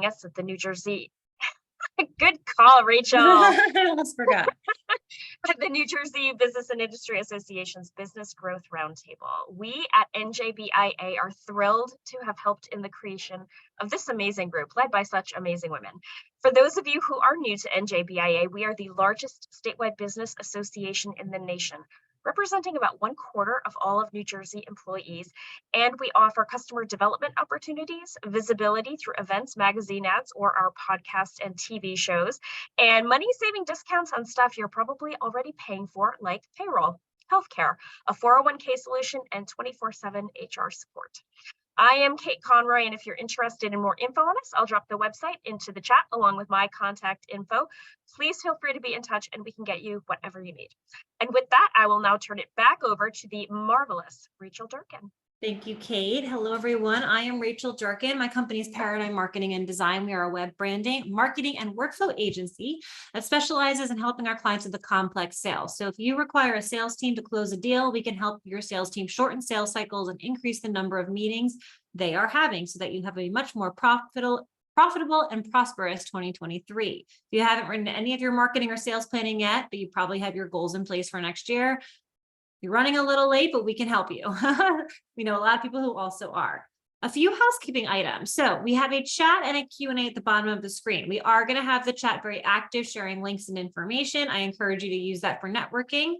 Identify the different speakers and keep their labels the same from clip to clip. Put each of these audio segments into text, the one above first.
Speaker 1: us at the New Jersey. Good call, Rachel.
Speaker 2: I almost forgot.
Speaker 1: At the New Jersey Business and Industry Association's Business Growth Roundtable. We at NJBIA are thrilled to have helped in the creation of this amazing group led by such amazing women. For those of you who are new to NJBIA, we are the largest statewide business association in the nation, representing about 1/4 of all of New Jersey employees. And we offer customer development opportunities, visibility through events, magazine ads, or our podcasts and TV shows, and money-saving discounts on stuff you're probably already paying for, like payroll, healthcare, a 401k solution, and 24/7 HR support. I am Kate Conroy, and if you're interested in more info on us, I'll drop the website into the chat along with my contact info. Please feel free to be in touch and we can get you whatever you need. And with that, I will now turn it back over to the marvelous Rachel Durkin.
Speaker 2: Thank you, Kate. Hello, everyone. I am Rachel Durkin. My company is Paradigm Marketing and Design. We are a web branding, marketing, and workflow agency that specializes in helping our clients with the complex sales. So if you require a sales team to close a deal, we can help your sales team shorten sales cycles and increase the number of meetings they are having so that you have a much more profitable and prosperous 2023. If you haven't written any of your marketing or sales planning yet, but you probably have your goals in place for next year, you're running a little late, but we can help you. We know a lot of people who also are. A few housekeeping items. So we have a chat and a Q&A at the bottom of the screen. We are going to have the chat very active, sharing links and information. I encourage you to use that for networking.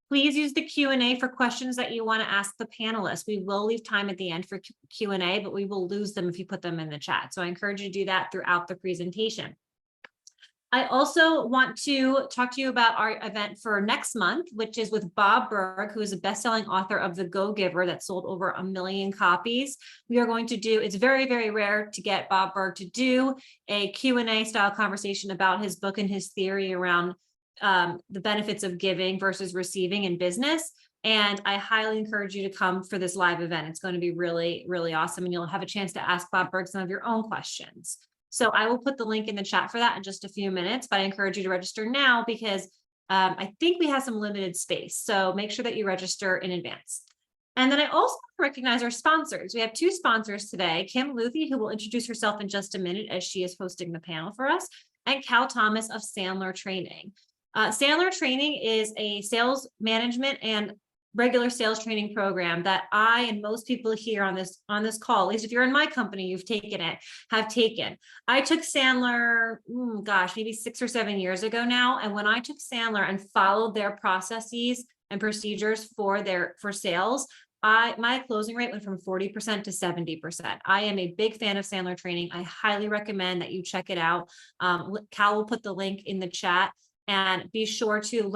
Speaker 2: Please use the Q&A for questions that you want to ask the panelists. We will leave time at the end for Q&A, but we will lose them if you put them in the chat. So I encourage you to do that throughout the presentation. I also want to talk to you about our event for next month, which is with Bob Berg, who is a best-selling author of The Go-Giver that sold over 1 million copies. We are going to do, it's very, very rare to get Bob Berg to do a Q&A style conversation about his book and his theory around the benefits of giving versus receiving in business. And I highly encourage you to come for this live event. It's going to be really, really awesome. And you'll have a chance to ask Bob Berg some of your own questions. So I will put the link in the chat for that in just a few minutes, but I encourage you to register now because I think we have some limited space. So make sure that you register in advance. And then I also recognize our sponsors. We have 2 sponsors today, Kim Luthi, who will introduce herself in just a minute as she is hosting the panel for us, and Cal Thomas of Sandler Training. Sandler Training is a sales management and regular sales training program that I and most people here on this call, at least if you're in my company, you've taken it, have taken. I took Sandler, maybe 6 or 7 years ago now. And when I took Sandler and followed their processes and procedures for sales, my closing rate went from 40% to 70%. I am a big fan of Sandler Training. I highly recommend that you check it out. Cal will put the link in the chat, and be sure to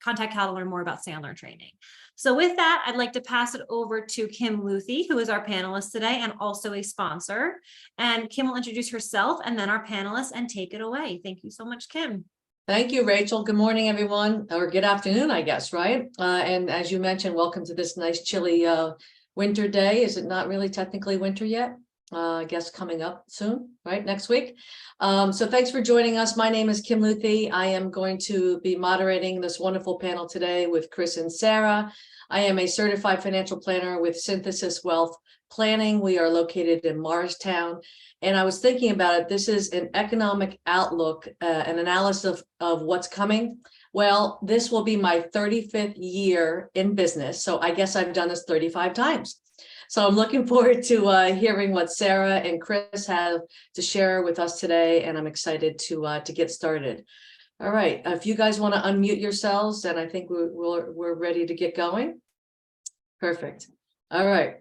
Speaker 2: contact Cal to learn more about Sandler Training. So with that, I'd like to pass it over to Kim Luthi, who is our panelist today and also a sponsor. And Kim will introduce herself and then our panelists and take it away. Thank you so much, Kim.
Speaker 3: Thank you, Rachel. Good morning, everyone, or good afternoon, I guess, right? And as you mentioned, welcome to this nice chilly winter day. Is it not really technically winter yet? I guess coming up soon, right? Next week. So thanks for joining us. My name is Kim Luthi. I am going to be moderating this wonderful panel today with Chris and Sarah. I am a certified financial planner with Synthesis Wealth Planning. We are located in Morristown. And I was thinking about it. This is an economic outlook, an analysis of what's coming. Well, this will be my 35th year in business. So I guess I've done this 35 times. So I'm looking forward to hearing what Sarah and Chris have to share with us today, and I'm excited to get started. All right, if you guys want to unmute yourselves, then I think we're ready to get going. Perfect. All right,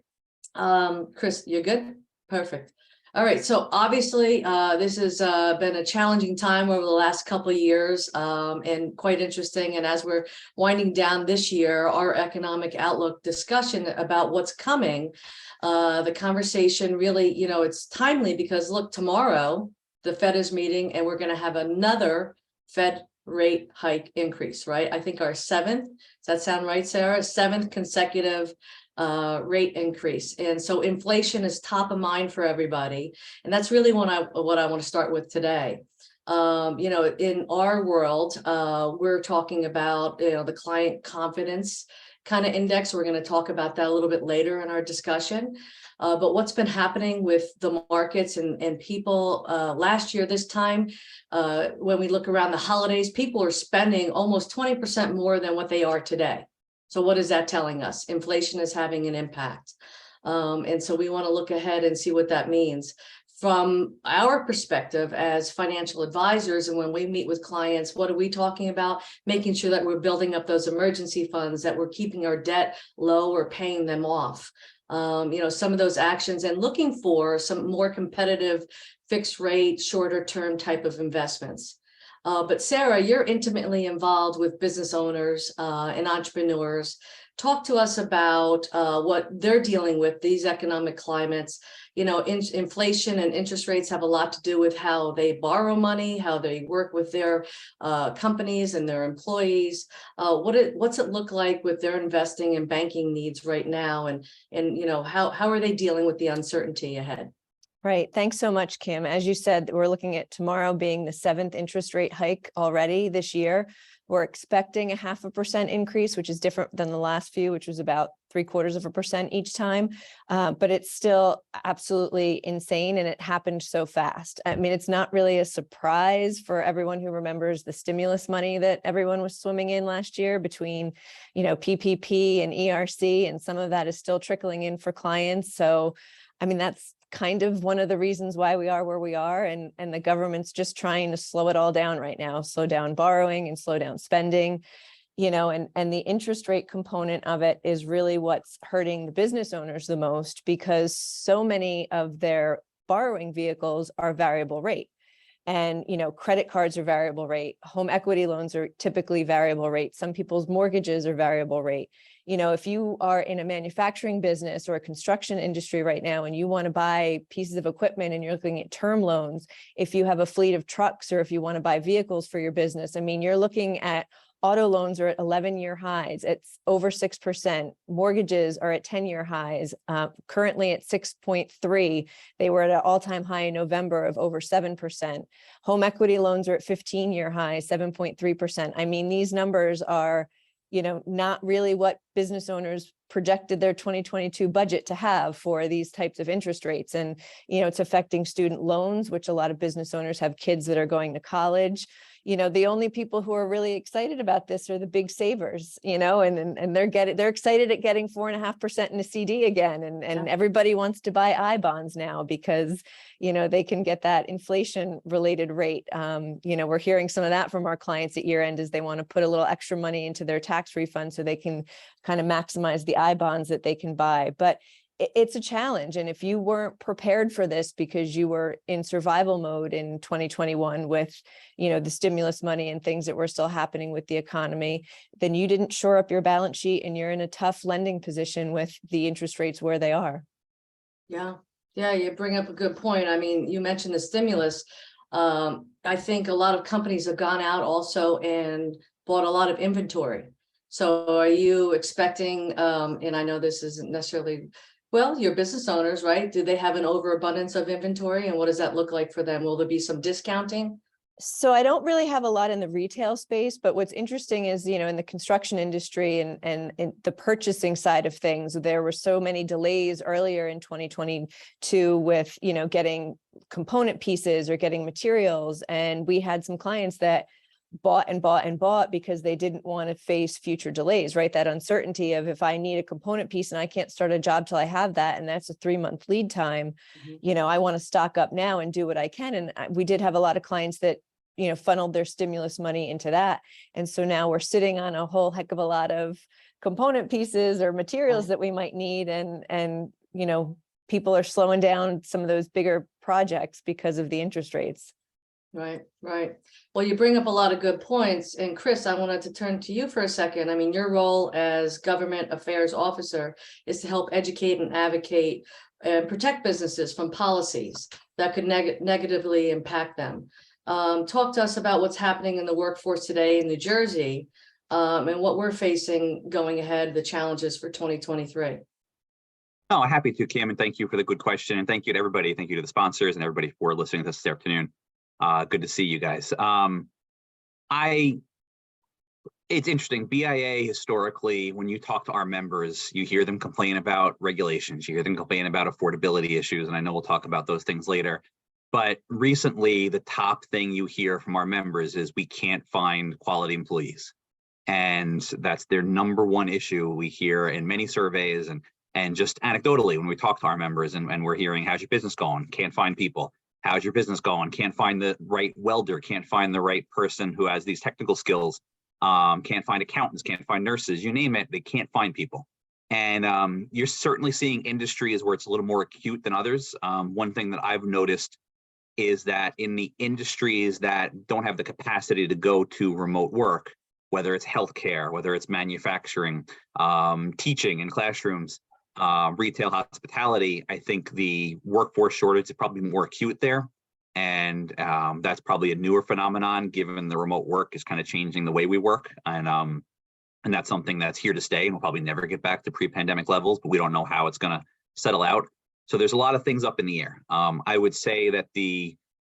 Speaker 3: Chris, you're good? Perfect. All right, so obviously this has been a challenging time over the last couple of years and quite interesting. And as we're winding down this year, our economic outlook discussion about what's coming, the conversation really, it's timely because look, tomorrow the Fed is meeting and we're going to have another Fed rate hike increase, right? I think our 7th, does that sound right, Sarah? 7th consecutive rate increase. And so inflation is top of mind for everybody. And that's really what I want to start with today. In our world, we're talking about, the client confidence kind of index. We're going to talk about that a little bit later in our discussion. But what's been happening with the markets and people last year, this time, when we look around the holidays, people are spending almost 20% more than what they are today. So what is that telling us? Inflation is having an impact. And so we want to look ahead and see what that means. From our perspective as financial advisors, and when we meet with clients, what are we talking about? Making sure that we're building up those emergency funds, that we're keeping our debt low or paying them off. Some of those actions, and looking for some more competitive fixed rate, shorter term type of investments. But Sarah, you're intimately involved with business owners and entrepreneurs. Talk to us about what they're dealing with, these economic climates. Inflation and interest rates have a lot to do with how they borrow money, how they work with their companies and their employees. What's it look like with their investing and banking needs right now? And how are they dealing with the uncertainty ahead?
Speaker 4: Right. Thanks so much, Kim. As you said, we're looking at tomorrow being the 7th interest rate hike already this year. We're expecting a 0.5% increase, which is different than the last few, which was about 0.75% each time. But it's still absolutely insane, and it happened so fast. I mean, it's not really a surprise for everyone who remembers the stimulus money that everyone was swimming in last year between, PPP and ERC, and some of that is still trickling in for clients. So, I mean, that's kind of one of the reasons why we are where we are, and the government's just trying to slow it all down right now, slow down borrowing and slow down spending, and the interest rate component of it is really what's hurting the business owners the most, because so many of their borrowing vehicles are variable rate. And, credit cards are variable rate. Home equity loans are typically variable rate. Some people's mortgages are variable rate. If you are in a manufacturing business or a construction industry right now, and you want to buy pieces of equipment and you're looking at term loans, if you have a fleet of trucks, or if you want to buy vehicles for your business, I mean, you're looking at auto loans are at 11-year highs. It's over 6%. Mortgages are at 10-year highs, currently at 6.3. They were at an all-time high in November of over 7%. Home equity loans are at 15-year highs, 7.3%. I mean, these numbers are, not really what business owners projected their 2022 budget to have for these types of interest rates. And, it's affecting student loans, which a lot of business owners have kids that are going to college. The only people who are really excited about this are the big savers, and they're excited at getting 4.5% in a CD again. And everybody wants to buy I-bonds now because, they can get that inflation related rate. We're hearing some of that from our clients at year end, as they want to put a little extra money into their tax refund so they can kind of maximize the I-bonds that they can buy. But it's a challenge. And if you weren't prepared for this because you were in survival mode in 2021 with, the stimulus money and things that were still happening with the economy, then you didn't shore up your balance sheet, and you're in a tough lending position with the interest rates where they are.
Speaker 3: Yeah, you bring up a good point. I mean, you mentioned the stimulus. I think a lot of companies have gone out also and bought a lot of inventory. So are you expecting, and I know this isn't necessarily, well, your business owners, right? Do they have an overabundance of inventory, and what does that look like for them? Will there be some discounting?
Speaker 4: So I don't really have a lot in the retail space, but what's interesting is, in the construction industry and in the purchasing side of things, there were so many delays earlier in 2022 with, getting component pieces or getting materials. And we had some clients that bought and bought and bought because they didn't want to face future delays, right? That uncertainty of, if I need a component piece and I can't start a job till I have that, and that's a 3-month lead time, I want to stock up now and do what I can. And we did have a lot of clients that, funneled their stimulus money into that. And so now we're sitting on a whole heck of a lot of component pieces or materials that we might need. And people are slowing down some of those bigger projects because of the interest rates.
Speaker 3: Right. Well, you bring up a lot of good points. And Chris, I wanted to turn to you for a second. I mean, your role as government affairs officer is to help educate and advocate and protect businesses from policies that could negatively impact them. Talk to us about what's happening in the workforce today in New Jersey, and what we're facing going ahead, the challenges for 2023.
Speaker 5: Oh, happy to, Kim, and thank you for the good question. And thank you to everybody. Thank you to the sponsors and everybody for listening to this afternoon. Good to see you guys. It's interesting. BIA historically, when you talk to our members, you hear them complain about regulations, you hear them complain about affordability issues, and I know we'll talk about those things later. But recently, the top thing you hear from our members is we can't find quality employees. And that's their number one issue we hear in many surveys, and just anecdotally when we talk to our members, and we're hearing, how's your business going? Can't find people. How's your business going? Can't find the right welder, can't find the right person who has these technical skills, can't find accountants, can't find nurses, you name it, they can't find people. And you're certainly seeing industries where it's a little more acute than others. One thing that I've noticed is that in the industries that don't have the capacity to go to remote work, whether it's healthcare, whether it's manufacturing, teaching in classrooms, retail, hospitality, I think the workforce shortage is probably more acute there. And that's probably a newer phenomenon, given the remote work is kind of changing the way we work. And that's something that's here to stay, and we'll probably never get back to pre-pandemic levels, but we don't know how it's going to settle out. So there's a lot of things up in the air. I would say that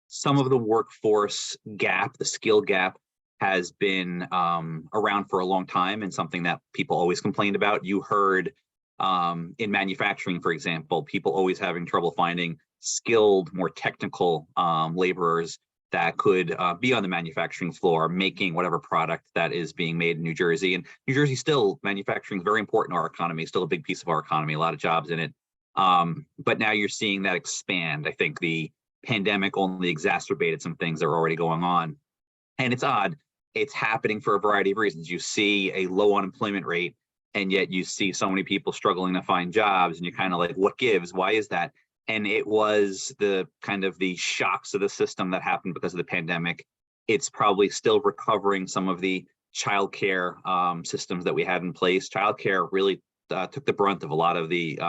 Speaker 5: some of the workforce gap, the skill gap, has been around for a long time, and something that people always complained about. You heard in manufacturing, for example, people always having trouble finding skilled, more technical laborers that could be on the manufacturing floor making whatever product that is being made in New Jersey. And New Jersey still, manufacturing is very important to our economy, still a big piece of our economy, a lot of jobs in it. But now you're seeing that expand. I think the pandemic only exacerbated some things that were already going on. And it's odd, it's happening for a variety of reasons. You see a low unemployment rate, and yet you see so many people struggling to find jobs, and you're kind of like, what gives? Why is that? And it was the kind of the shocks of the system that happened because of the pandemic. It's probably still recovering some of the childcare systems that we had in place. Childcare really took the brunt of a lot of the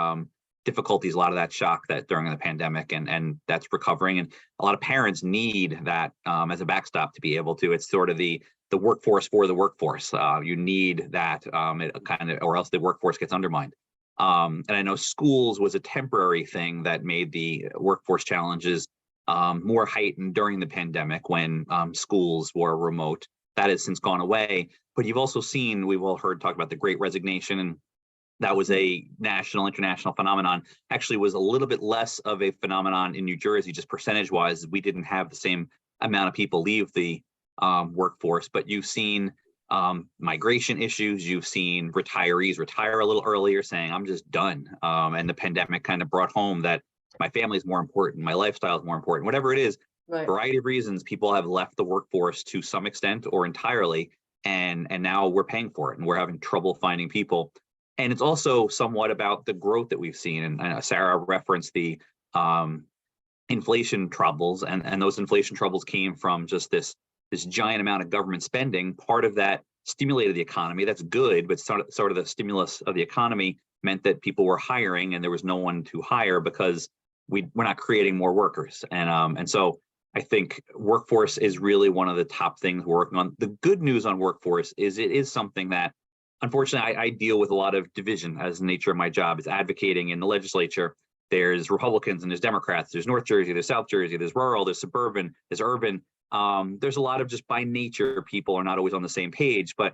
Speaker 5: difficulties, a lot of that shock that during the pandemic, and that's recovering. And a lot of parents need that as a backstop to be able to. It's sort of the workforce for the workforce. You need that or else the workforce gets undermined. And I know schools was a temporary thing that made the workforce challenges more heightened during the pandemic when schools were remote. That has since gone away. But you've also seen, we've all heard talk about the Great Resignation, and that was a national, international phenomenon. Actually was a little bit less of a phenomenon in New Jersey, just percentage-wise. We didn't have the same amount of people leave the workforce, but you've seen migration issues. You've seen retirees retire a little earlier, saying, I'm just done. And the pandemic kind of brought home that my family is more important, my lifestyle is more important, whatever it is.
Speaker 3: Right.
Speaker 5: Variety of reasons, people have left the workforce to some extent or entirely, and now we're paying for it, and we're having trouble finding people. And it's also somewhat about the growth that we've seen. And Sarah referenced the inflation troubles, and those inflation troubles came from just this giant amount of government spending. Part of that stimulated the economy. That's good, but sort of the stimulus of the economy meant that people were hiring, and there was no one to hire because we're not creating more workers. And so I think workforce is really one of the top things we're working on. The good news on workforce is it is something that, unfortunately, I deal with a lot of division as the nature of my job is advocating in the legislature. There's Republicans and there's Democrats, there's North Jersey, there's South Jersey, there's rural, there's suburban, there's urban. There's a lot of, just by nature, people are not always on the same page. But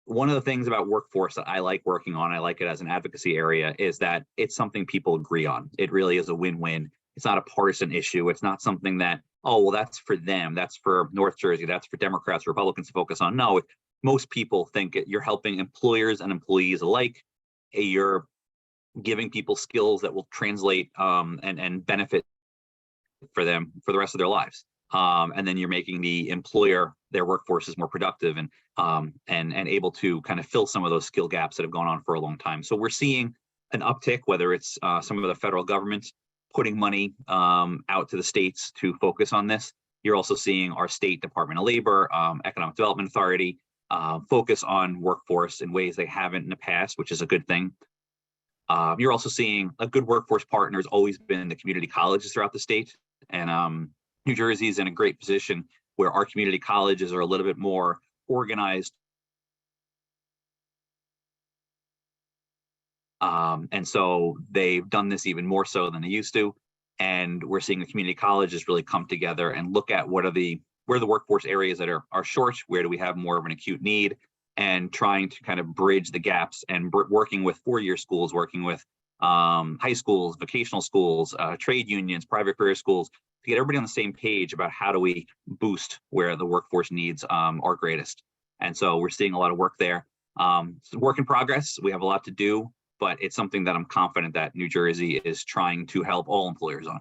Speaker 5: one of the things about workforce that I like working on, I like it as an advocacy area, is that it's something people agree on. It really is a win-win. It's not a partisan issue. It's not something that, oh, well, that's for them, that's for North Jersey, that's for Democrats, Republicans to focus on. No, most people think you're helping employers and employees alike. You're giving people skills that will translate and benefit for them for the rest of their lives. And then you're making the employer, their workforces, more productive and able to kind of fill some of those skill gaps that have gone on for a long time. So we're seeing an uptick, whether it's some of the federal government putting money out to the states to focus on this. You're also seeing our state Department of Labor, Economic Development Authority focus on workforce in ways they haven't in the past, which is a good thing. You're also seeing a good workforce partner has always been the community colleges throughout the state. And New Jersey is in a great position where our community colleges are a little bit more organized. And so they've done this even more so than they used to. And we're seeing the community colleges really come together and look at where are the workforce areas that are short, where do we have more of an acute need, and trying to kind of bridge the gaps and working with four-year schools, working with high schools, vocational schools, trade unions, private career schools, to get everybody on the same page about how do we boost where the workforce needs are greatest. And so we're seeing a lot of work there. It's a work in progress. We have a lot to do, but it's something that I'm confident that New Jersey is trying to help all employers on.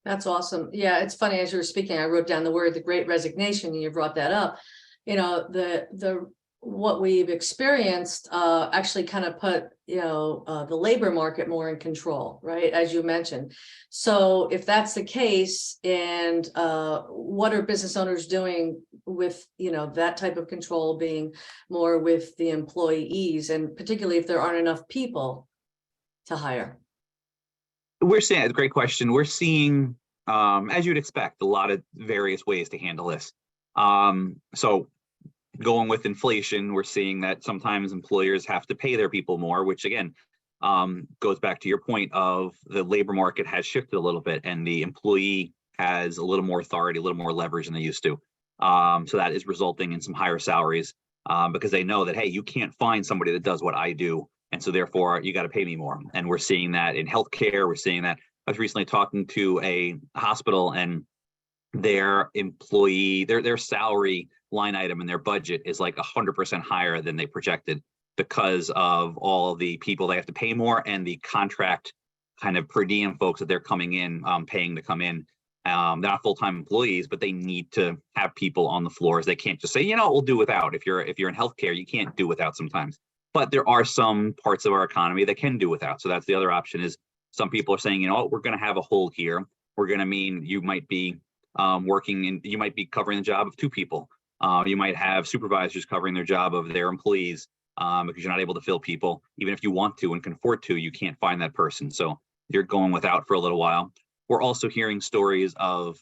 Speaker 3: That's awesome. Yeah, it's funny, as you were speaking, I wrote down the word, the Great Resignation, and you brought that up. You know, the what we've experienced actually kind of put, the labor market more in control, right? As you mentioned. So if that's the case, and what are business owners doing with, that type of control being more with the employees, and particularly if there aren't enough people to hire?
Speaker 5: We're seeing, it's a great question. We're seeing, as you'd expect, a lot of various ways to handle this. So going with inflation, we're seeing that sometimes employers have to pay their people more, which again, goes back to your point of the labor market has shifted a little bit and the employee has a little more authority, a little more leverage than they used to. So that is resulting in some higher salaries because they know that, hey, you can't find somebody that does what I do. And so therefore you got to pay me more. And we're seeing that in healthcare. We're seeing that. I was recently talking to a hospital, and their employee, their salary line item in their budget is like 100% higher than they projected because of all the people they have to pay more and the contract kind of per diem folks that they're coming in, paying to come in. They're not full-time employees, but they need to have people on the floors. They can't just say, we'll do without. If you're in healthcare, you can't do without sometimes. But there are some parts of our economy that can do without. So that's the other option. Is some people are saying, we're going to have a hole here. We're going to mean you might be you might be covering the job of two people. You might have supervisors covering their job of their employees because you're not able to fill people. Even if you want to and can afford to, you can't find that person. So you're going without for a little while. We're also hearing stories of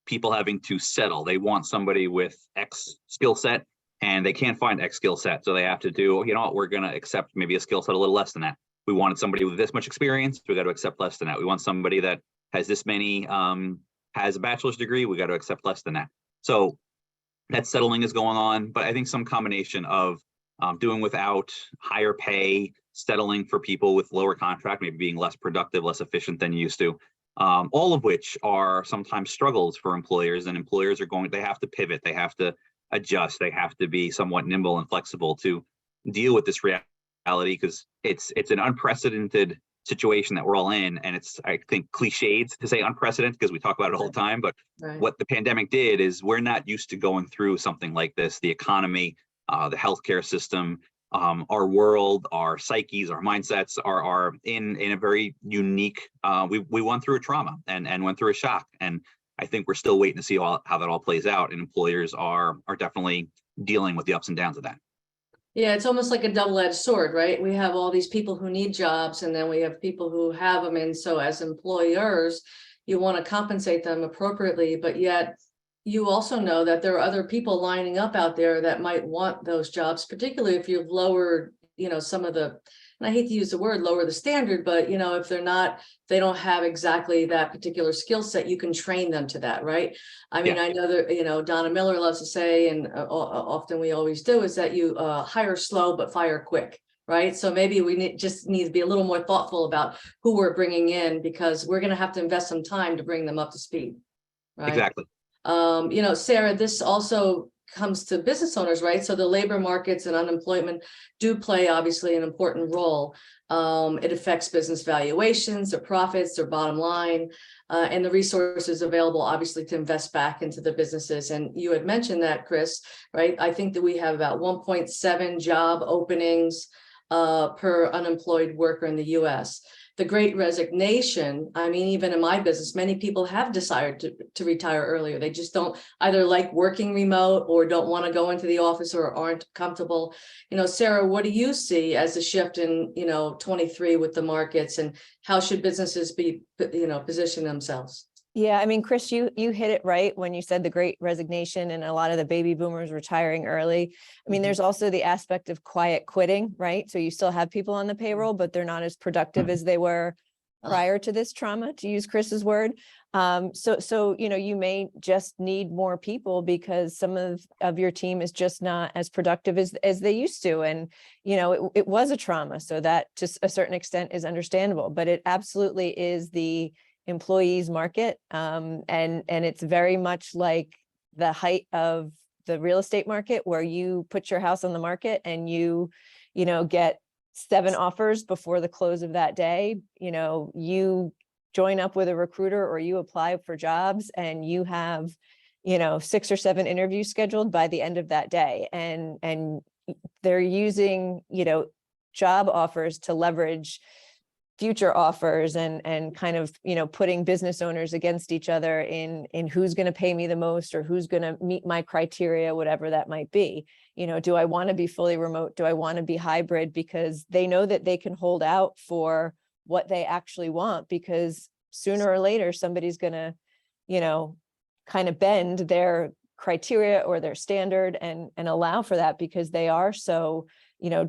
Speaker 5: people having to settle. They want somebody with X skill set and they can't find X skill set. So they have to do, we're going to accept maybe a skill set a little less than that. We wanted somebody with this much experience. We got to accept less than that. We want somebody that has this many, has a bachelor's degree. We got to accept less than that. So that settling is going on. But I think some combination of doing without, higher pay, settling for people with lower contract, maybe being less productive, less efficient than you used to. All of which are sometimes struggles for employers, and employers they have to pivot, they have to adjust, they have to be somewhat nimble and flexible to deal with this reality, because it's an unprecedented situation that we're all in. And it's, I think, cliched to say unprecedented because we talk about it all the time, but what the pandemic did is we're not used to going through something like this. The economy, the healthcare system, our world, our psyches, our mindsets are in a very unique, we went through a trauma and went through a shock. And I think we're still waiting to see how that all plays out. And employers are definitely dealing with the ups and downs of that.
Speaker 3: Yeah, it's almost like a double-edged sword, right? We have all these people who need jobs, and then we have people who have them. And so as employers, you want to compensate them appropriately, but yet you also know that there are other people lining up out there that might want those jobs, particularly if you've lowered, some of the, and I hate to use the word lower the standard, but if they don't have exactly that particular skill set, you can train them to that, right? I mean, I know that, Donna Miller loves to say, and often we always do, is that you hire slow, but fire quick. Right. So maybe we just need to be a little more thoughtful about who we're bringing in, because we're going to have to invest some time to bring them up to speed. Right.
Speaker 5: Exactly.
Speaker 3: Sarah, this also comes to business owners, right? So the labor markets and unemployment do play obviously an important role. It affects business valuations, their profits, their bottom line, and the resources available obviously to invest back into the businesses. And you had mentioned that, Chris, right? I think that we have about 1.7 job openings per unemployed worker in the US. The Great Resignation, I mean, even in my business, many people have decided to retire earlier. They just don't either like working remote or don't want to go into the office or aren't comfortable. Sarah, what do you see as a shift in, 23 with the markets, and how should businesses be, position themselves?
Speaker 4: Yeah, I mean, Chris, you hit it right when you said the Great Resignation and a lot of the baby boomers retiring early. I mean, there's also the aspect of quiet quitting, right? So you still have people on the payroll, but they're not as productive as they were prior to this trauma, to use Chris's word. So, you may just need more people because some of your team is just not as productive as they used to. And, it was a trauma. So that to a certain extent is understandable, but it absolutely is the employees market. And it's very much like the height of the real estate market where you put your house on the market and you get 7 offers before the close of that day. You join up with a recruiter or you apply for jobs and you have 6 or 7 interviews scheduled by the end of that day, and they're using job offers to leverage future offers and kind of putting business owners against each other in who's going to pay me the most or who's going to meet my criteria, whatever that might be. Do I want to be fully remote? Do I want to be hybrid? Because they know that they can hold out for what they actually want, because sooner or later somebody's going to kind of bend their criteria or their standard and allow for that, because they are so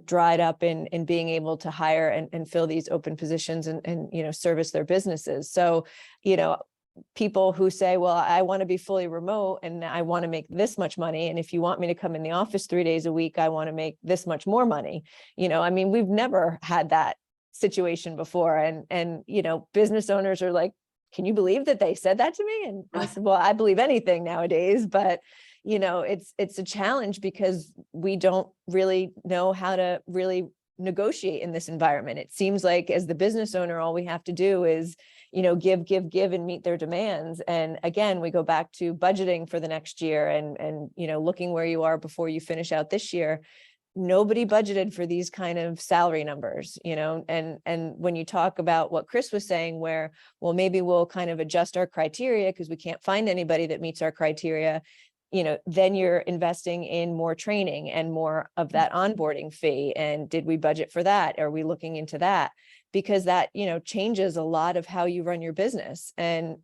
Speaker 4: dried up in being able to hire and fill these open positions and service their businesses. So people who say, well, I want to be fully remote and I want to make this much money, and if you want me to come in the office 3 days a week, I want to make this much more money. We've never had that situation before, and business owners are like, can you believe that they said that to me? And I said, well, I believe anything nowadays, but it's a challenge because we don't really know how to really negotiate in this environment. It seems like as the business owner, all we have to do is, give and meet their demands. And again, we go back to budgeting for the next year and looking where you are before you finish out this year. Nobody budgeted for these kind of salary numbers, and when you talk about what Chris was saying, where, well, maybe we'll kind of adjust our criteria because we can't find anybody that meets our criteria, then you're investing in more training and more of that onboarding fee. And did we budget for that? Are we looking into that? Because that, changes a lot of how you run your business. And,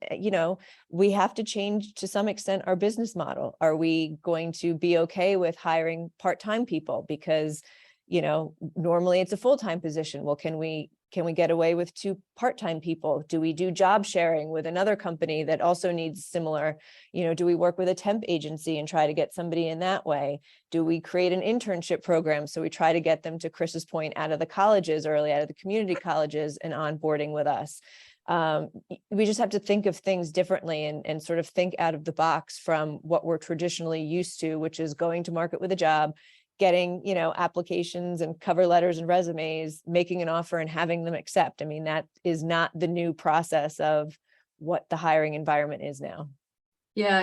Speaker 4: we have to change to some extent our business model. Are we going to be okay with hiring part-time people? Because, normally it's a full-time position. Well, can we get away with 2 part-time people? Do we do job sharing with another company that also needs similar, do we work with a temp agency and try to get somebody in that way? Do we create an internship program? So we try to get them, to Chris's point, out of the colleges early, out of the community colleges and onboarding with us. We just have to think of things differently and sort of think out of the box from what we're traditionally used to, which is going to market with a job, getting, applications and cover letters and resumes, making an offer and having them accept. That is not the new process of what the hiring environment is now.
Speaker 3: Yeah,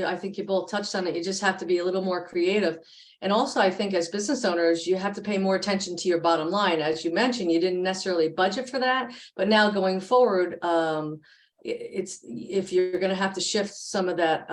Speaker 3: I think you both touched on it. You just have to be a little more creative. And also, I think as business owners, you have to pay more attention to your bottom line. As you mentioned, you didn't necessarily budget for that, but now going forward, it's if you're going to have to shift some of that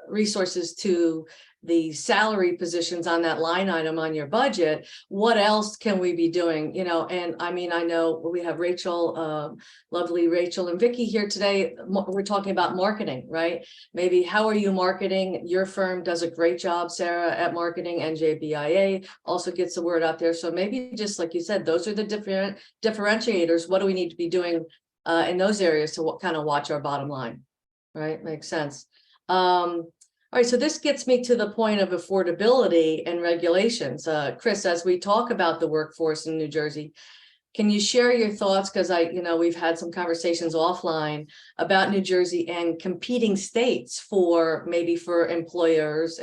Speaker 3: resources to the salary positions on that line item on your budget, what else can we be doing? And I know we have Rachel, lovely Rachel and Vicky here today. We're talking about marketing, right? Maybe how are you marketing? Your firm does a great job, Sarah, at marketing. NJBIA also gets the word out there. So maybe just like you said, those are the different differentiators. What do we need to be doing in those areas to kind of watch our bottom line, right? Makes sense. All right, so this gets me to the point of affordability and regulations. Chris, as we talk about the workforce in New Jersey, can you share your thoughts? Because we've had some conversations offline about New Jersey and competing states for employers,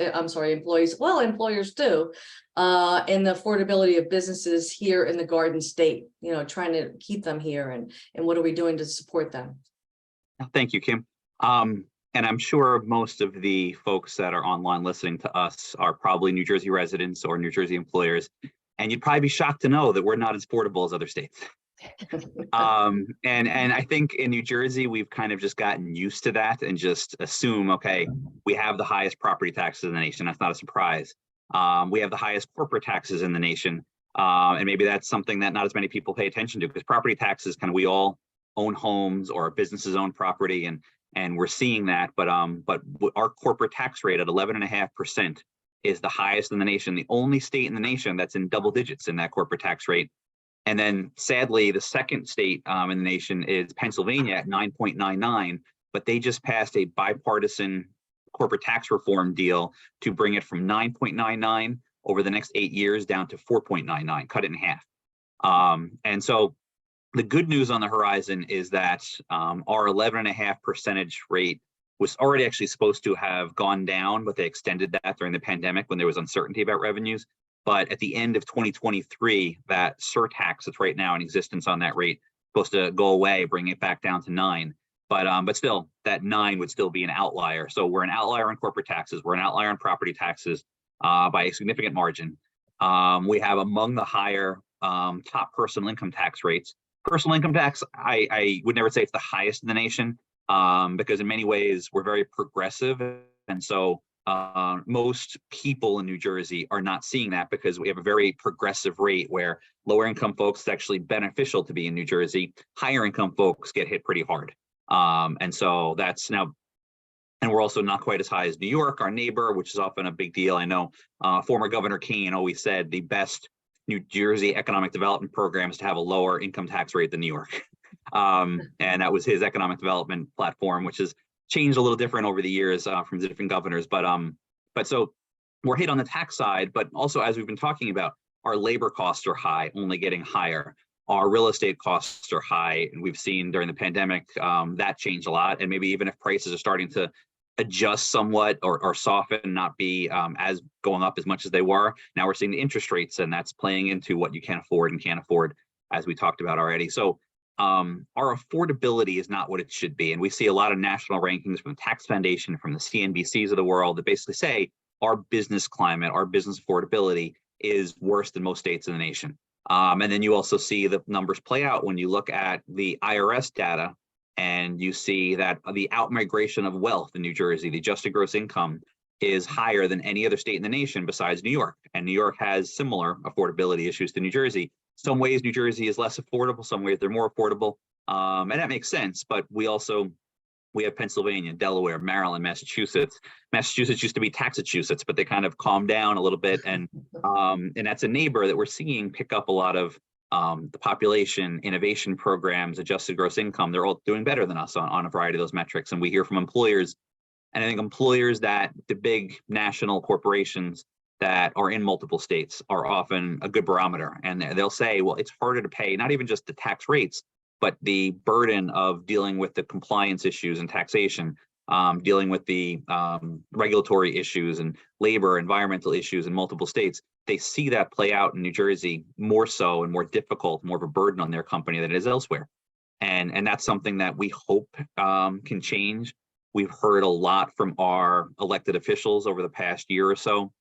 Speaker 3: well, employers too, and the affordability of businesses here in the Garden State, trying to keep them here and what are we doing to support them?
Speaker 5: Thank you, Kim. And I'm sure most of the folks that are online listening to us are probably New Jersey residents or New Jersey employers. And you'd probably be shocked to know that we're not as affordable as other states. And I think in New Jersey, we've kind of just gotten used to that and just assume, okay, we have the highest property taxes in the nation. That's not a surprise. We have the highest corporate taxes in the nation. And maybe that's something that not as many people pay attention to, because property taxes, we all own homes or businesses own property, and we're seeing that, but our corporate tax rate at 11.5% is the highest in the nation. The only state in the nation that's in double digits in that corporate tax rate And then sadly, the second state in the nation is Pennsylvania at 9.99, but they just passed a bipartisan corporate tax reform deal to bring it from 9.99 over the next 8 years down to 4.99, cut it in half. And so the good news on the horizon is that our 11.5 percentage rate was already actually supposed to have gone down, but they extended that during the pandemic when there was uncertainty about revenues. But at the end of 2023, that surtax that's right now in existence on that rate supposed to go away, bring it back down to 9. But still, that 9 would still be an outlier. So we're an outlier on corporate taxes. We're an outlier on property taxes by a significant margin. We have among the higher top personal income tax rates. Personal income tax, I would never say it's the highest in the nation because in many ways we're very progressive. And so most people in New Jersey are not seeing that because we have a very progressive rate where lower income folks, it's actually beneficial to be in New Jersey. Higher income folks get hit pretty hard. And so that's now, and we're also not quite as high as New York, our neighbor, which is often a big deal. I know former Governor Keane always said the best New Jersey economic development program is to have a lower income tax rate than New York. And that was his economic development platform, which has changed a little different over the years from the different governors. But so we're hit on the tax side, but also as we've been talking about, our labor costs are high, only getting higher. Our real estate costs are high, and we've seen during the pandemic that change a lot. And maybe even if prices are starting to adjust somewhat or soften, not be as going up as much as they were, now we're seeing the interest rates, and that's playing into what you can afford and can't afford, as we talked about already. So our affordability is not what it should be. And we see a lot of national rankings from the Tax Foundation, from the CNBCs of the world that basically say our business climate, our business affordability is worse than most states in the nation. And then you also see the numbers play out when you look at the IRS data and you see that the outmigration of wealth in New Jersey, the adjusted gross income, is higher than any other state in the nation besides New York. And New York has similar affordability issues to New Jersey. Some ways New Jersey is less affordable, some ways they're more affordable. And that makes sense, but we have Pennsylvania, Delaware, Maryland, Massachusetts. Massachusetts used to be Taxachusetts, but they kind of calmed down a little bit. And that's a neighbor that we're seeing pick up a lot of the population, innovation programs, adjusted gross income. They're all doing better than us on a variety of those metrics. And we hear from employers, and I think employers that the big national corporations that are in multiple states are often a good barometer. And they'll say, well, it's harder to pay, not even just the tax rates, but the burden of dealing with the compliance issues and taxation, dealing with the regulatory issues and labor, environmental issues in multiple states. They see that play out in New Jersey more so and more difficult, more of a burden on their company than it is elsewhere. And that's something that we hope can change. We've heard a lot from our elected officials over the past year or so.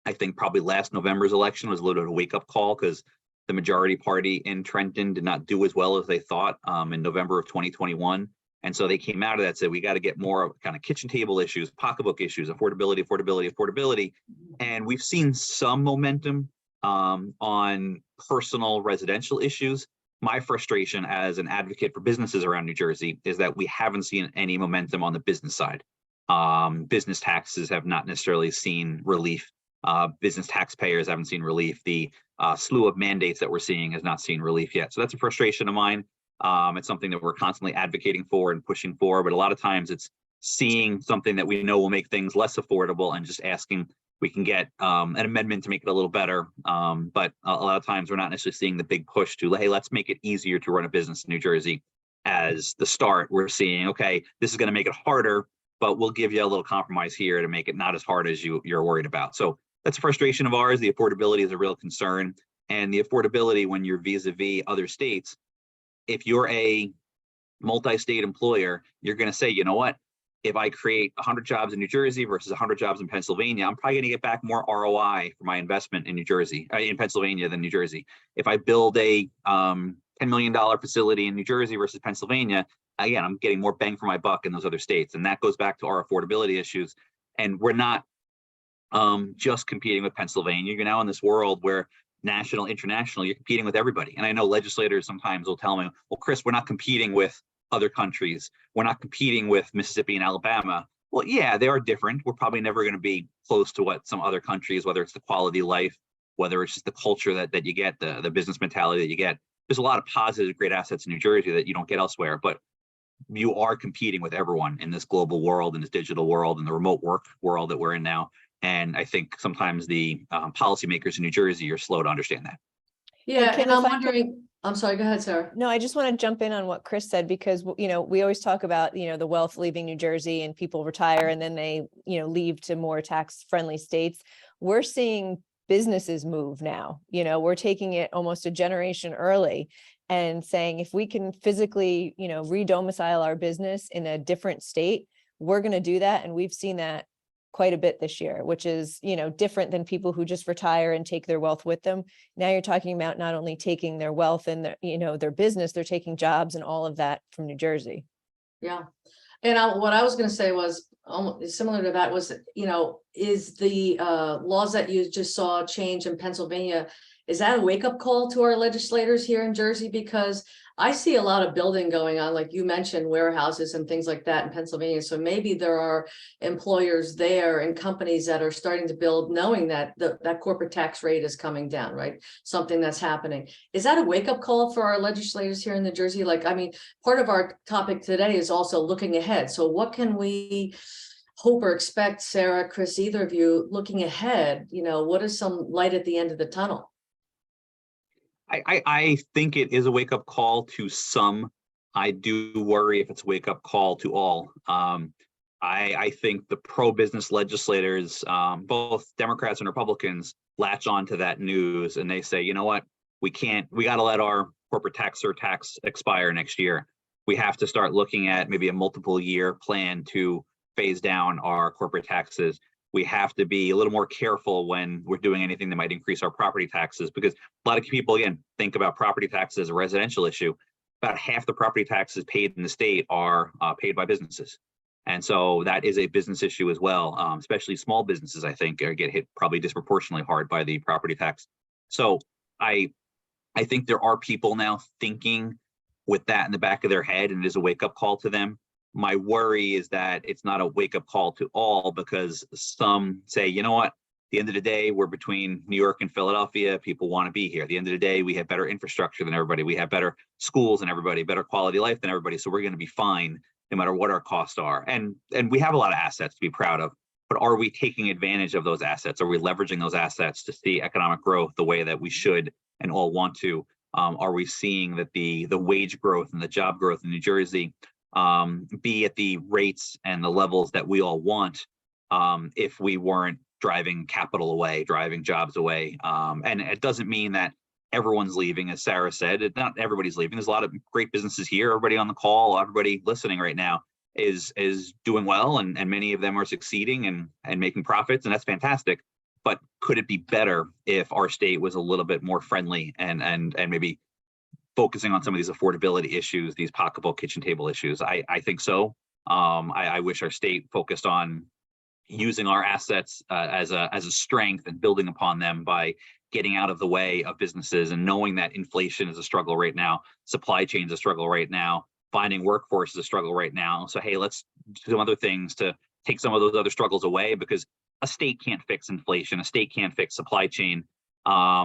Speaker 5: I think probably last November's election was a little bit of a wake-up call because the majority party in Trenton did not do as well as they thought in November of 2021. And so they came out of that, said, we got to get more kind of kitchen table issues, pocketbook issues, affordability. And we've seen some momentum on personal residential issues. My frustration as an advocate for businesses around New Jersey is that we haven't seen any momentum on the business side. Business taxes have not necessarily seen relief. Business taxpayers haven't seen relief. The slew of mandates that we're seeing has not seen relief yet. So that's a frustration of mine. It's something that we're constantly advocating for and pushing for, but a lot of times it's seeing something that we know will make things less affordable and just asking we can get an amendment to make it a little better. But a lot of times we're not necessarily seeing the big push to, hey, let's make it easier to run a business in New Jersey. As the start, we're seeing, okay, this is going to make it harder, but we'll give you a little compromise here to make it not as hard as you're worried about. So that's a frustration of ours. The affordability is a real concern. And the affordability when you're vis-a-vis other states, if you're a multi-state employer, you're going to say, you know what, if I create 100 jobs in New Jersey versus 100 jobs in Pennsylvania, I'm probably going to get back more ROI for my investment in in Pennsylvania than New Jersey. If I build a $10 million facility in New Jersey versus Pennsylvania, again, I'm getting more bang for my buck in those other states. And that goes back to our affordability issues. And we're not just competing with Pennsylvania. You're now in this world where national, international, you're competing with everybody. And I know legislators sometimes will tell me, well, Chris, we're not competing with other countries. We're not competing with Mississippi and Alabama. Well, yeah, they are different. We're probably never going to be close to what some other countries, whether it's the quality of life, whether it's just the culture that you get, the business mentality that you get. There's a lot of positive, great assets in New Jersey that you don't get elsewhere, but you are competing with everyone in this global world, in this digital world, in the remote work world that we're in now. And I think sometimes the policymakers in New Jersey are slow to understand that.
Speaker 3: Yeah,
Speaker 4: Kim,
Speaker 3: and
Speaker 4: if
Speaker 3: I'm
Speaker 4: I could-
Speaker 3: wondering, I'm sorry, go ahead, Sarah.
Speaker 4: No, I just want to jump in on what Chris said, because, we always talk about, the wealth leaving New Jersey and people retire and then they, leave to more tax friendly states. We're seeing businesses move now, we're taking it almost a generation early and saying, if we can physically, re-domicile our business in a different state, we're going to do that. And we've seen that quite a bit this year, which is, different than people who just retire and take their wealth with them. Now you're talking about not only taking their wealth and their, their business, they're taking jobs and all of that from New Jersey.
Speaker 3: Yeah. And what I was going to say was almost similar to that was, is the laws that you just saw change in Pennsylvania, is that a wake-up call to our legislators here in Jersey? Because I see a lot of building going on, like you mentioned, warehouses and things like that in Pennsylvania. So maybe there are employers there and companies that are starting to build, knowing that that corporate tax rate is coming down, right? Something that's happening. Is that a wake-up call for our legislators here in New Jersey? Like, I mean, part of our topic today is also looking ahead. So what can we hope or expect, Sarah, Chris, either of you, looking ahead? What is some light at the end of the tunnel?
Speaker 5: I think it is a wake-up call to some. I do worry if it's a wake-up call to all. I think the pro-business legislators, both Democrats and Republicans, latch on to that news and they say, you know what, we got to let our corporate tax surtax expire next year. We have to start looking at maybe a multiple year plan to phase down our corporate taxes. We have to be a little more careful when we're doing anything that might increase our property taxes, because a lot of people, again, think about property taxes as a residential issue. About half the property taxes paid in the state are paid by businesses. And so that is a business issue as well, especially small businesses, I think, get hit probably disproportionately hard by the property tax. So I think there are people now thinking with that in the back of their head, and it is a wake-up call to them. My worry is that it's not a wake-up call to all, because some say, you know what, at the end of the day, we're between New York and Philadelphia. People want to be here. At the end of the day, we have better infrastructure than everybody. We have better schools than everybody, better quality of life than everybody. So we're going to be fine no matter what our costs are. And we have a lot of assets to be proud of, but are we taking advantage of those assets? Are we leveraging those assets to see economic growth the way that we should and all want to? Are we seeing that the wage growth and the job growth in New Jersey be at the rates and the levels that we all want if we weren't driving capital away, driving jobs away? And it doesn't mean that everyone's leaving, as Sarah said. Not everybody's leaving. There's a lot of great businesses here. Everybody on the call, everybody listening right now is doing well, and many of them are succeeding and making profits, and that's fantastic. But could it be better if our state was a little bit more friendly and maybe focusing on some of these affordability issues, these pocketbook kitchen table issues? I think so. I wish our state focused on using our assets as a strength and building upon them by getting out of the way of businesses, and knowing that inflation is a struggle right now, supply chain is a struggle right now, finding workforce is a struggle right now. So hey, let's do some other things to take some of those other struggles away, because a state can't fix inflation, a state can't fix supply chain.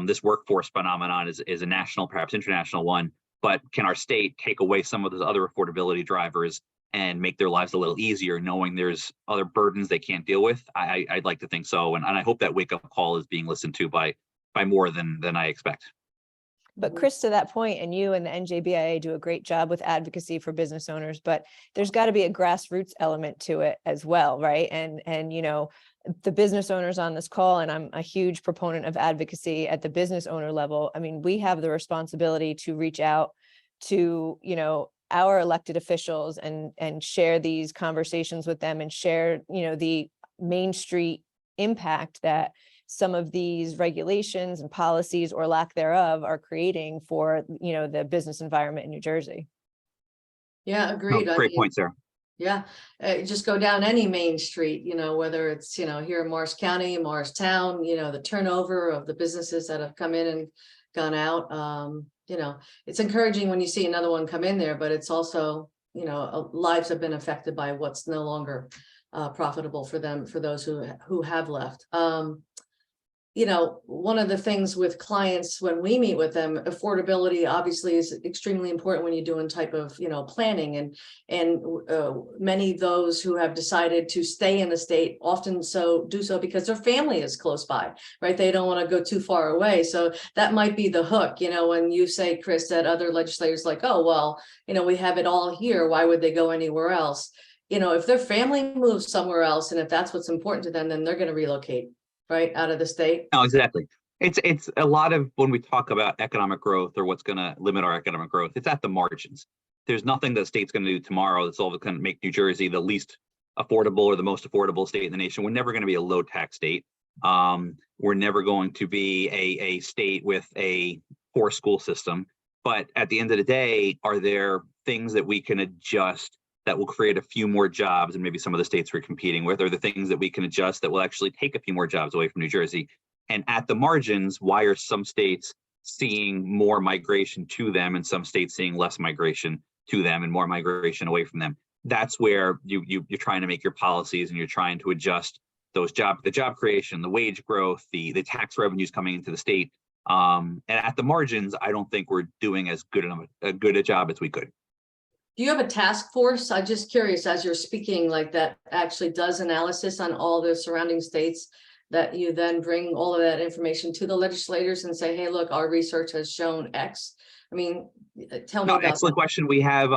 Speaker 5: This workforce phenomenon is a national, perhaps international one, but can our state take away some of those other affordability drivers and make their lives a little easier, knowing there's other burdens they can't deal with? I'd like to think so. And I hope that wake-up call is being listened to by more than I expect.
Speaker 4: But Chris, to that point, and you and the NJBIA do a great job with advocacy for business owners, but there's got to be a grassroots element to it as well, right? And the business owners on this call, and I'm a huge proponent of advocacy at the business owner level. I mean, we have the responsibility to reach out to, our elected officials and share these conversations with them, and share, the Main Street impact that some of these regulations and policies, or lack thereof, are creating for, the business environment in New Jersey.
Speaker 3: Yeah, agreed.
Speaker 5: No, great point, Sarah.
Speaker 3: Yeah, just go down any main street, whether it's, here in Morris County, Morristown, the turnover of the businesses that have come in and gone out. It's encouraging when you see another one come in there, but it's also, lives have been affected by what's no longer profitable for them, for those who have left. one of the things with clients when we meet with them, affordability obviously is extremely important when you're doing type of, planning, and many of those who have decided to stay in the state often do so because their family is close by, right? They don't want to go too far away. So that might be the hook, when you say, Chris, that other legislators like, oh, well, we have it all here. Why would they go anywhere else? If their family moves somewhere else, and if that's what's important to them, then they're going to relocate right out of the state.
Speaker 5: No, exactly. It's a lot of when we talk about economic growth or what's going to limit our economic growth, it's at the margins. There's nothing the state's going to do tomorrow that's all going to make New Jersey the least affordable or the most affordable state in the nation. We're never going to be a low tax state. We're never going to be a state with a poor school system. But at the end of the day, are there things that we can adjust that will create a few more jobs, and maybe some of the states we're competing with, are the things that we can adjust that will actually take a few more jobs away from New Jersey? And at the margins, why are some states seeing more migration to them and some states seeing less migration to them and more migration away from them? That's where you're trying to make your policies, and you're trying to adjust those the job creation, the wage growth, the tax revenues coming into the state. And at the margins, I don't think we're doing as good a job as we could.
Speaker 3: Do you have a task force? I'm just curious, as you're speaking, like that actually does analysis on all the surrounding states, that you then bring all of that information to the legislators and say, hey, look, our research has shown X. I mean, tell me about
Speaker 5: excellent
Speaker 3: that.
Speaker 5: question. We have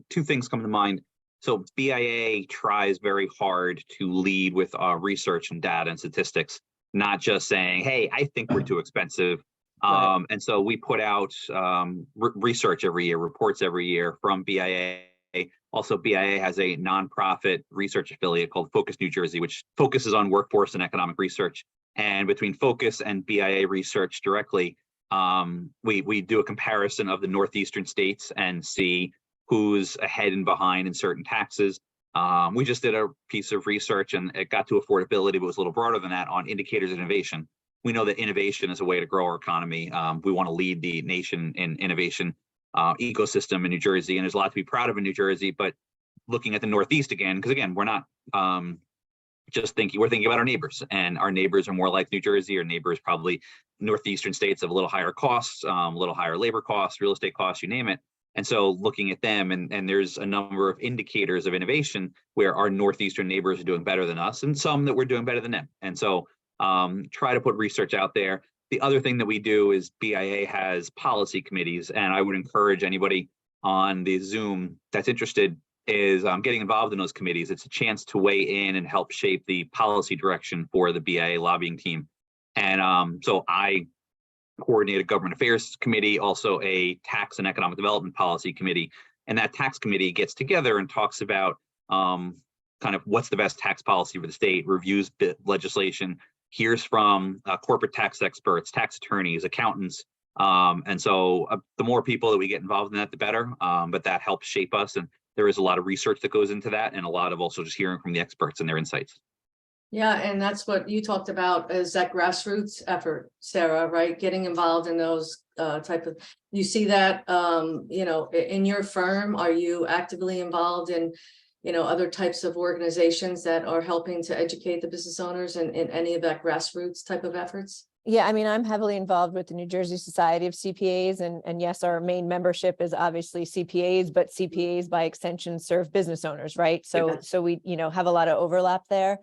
Speaker 5: two things come to mind. So BIA tries very hard to lead with research and data and statistics, not just saying, hey, I think we're too expensive.
Speaker 3: Right.
Speaker 5: And so we put out research every year, reports every year from BIA. Also, BIA has a nonprofit research affiliate called Focus New Jersey, which focuses on workforce and economic research. And between Focus and BIA research directly, we do a comparison of the northeastern states and see who's ahead and behind in certain taxes. We just did a piece of research, and it got to affordability, but was a little broader than that, on indicators of innovation. We know that innovation is a way to grow our economy. We want to lead the nation in innovation ecosystem in New Jersey, and there's a lot to be proud of in New Jersey. But looking at the Northeast again, because again, we're not just thinking, we're thinking about our neighbors, and our neighbors are more like New Jersey. Our neighbors probably northeastern states have a little higher costs, a little higher labor costs, real estate costs, you name it. And so looking at them, and there's a number of indicators of innovation where our northeastern neighbors are doing better than us, and some that we're doing better than them. And so try to put research out there. The other thing that we do is BIA has policy committees, and I would encourage anybody on the Zoom that's interested is getting involved in those committees. It's a chance to weigh in and help shape the policy direction for the BIA lobbying team. And so I coordinate a government affairs committee, also a tax and economic development policy committee. And that tax committee gets together and talks about kind of what's the best tax policy for the state, reviews legislation, hears from corporate tax experts, tax attorneys, accountants. And so the more people that we get involved in that, the better. But that helps shape us. And there is a lot of research that goes into that, and a lot of also just hearing from the experts and their insights.
Speaker 3: Yeah, and that's what you talked about, is that grassroots effort, Sarah, right? Getting involved in those type of, you see that, in your firm, are you actively involved in, other types of organizations that are helping to educate the business owners in any of that grassroots type of efforts?
Speaker 4: Yeah, I mean, I'm heavily involved with the New Jersey Society of CPAs, and yes, our main membership is obviously CPAs, but CPAs by extension serve business owners, right? So,
Speaker 3: Yes.
Speaker 4: so we, have a lot of overlap there.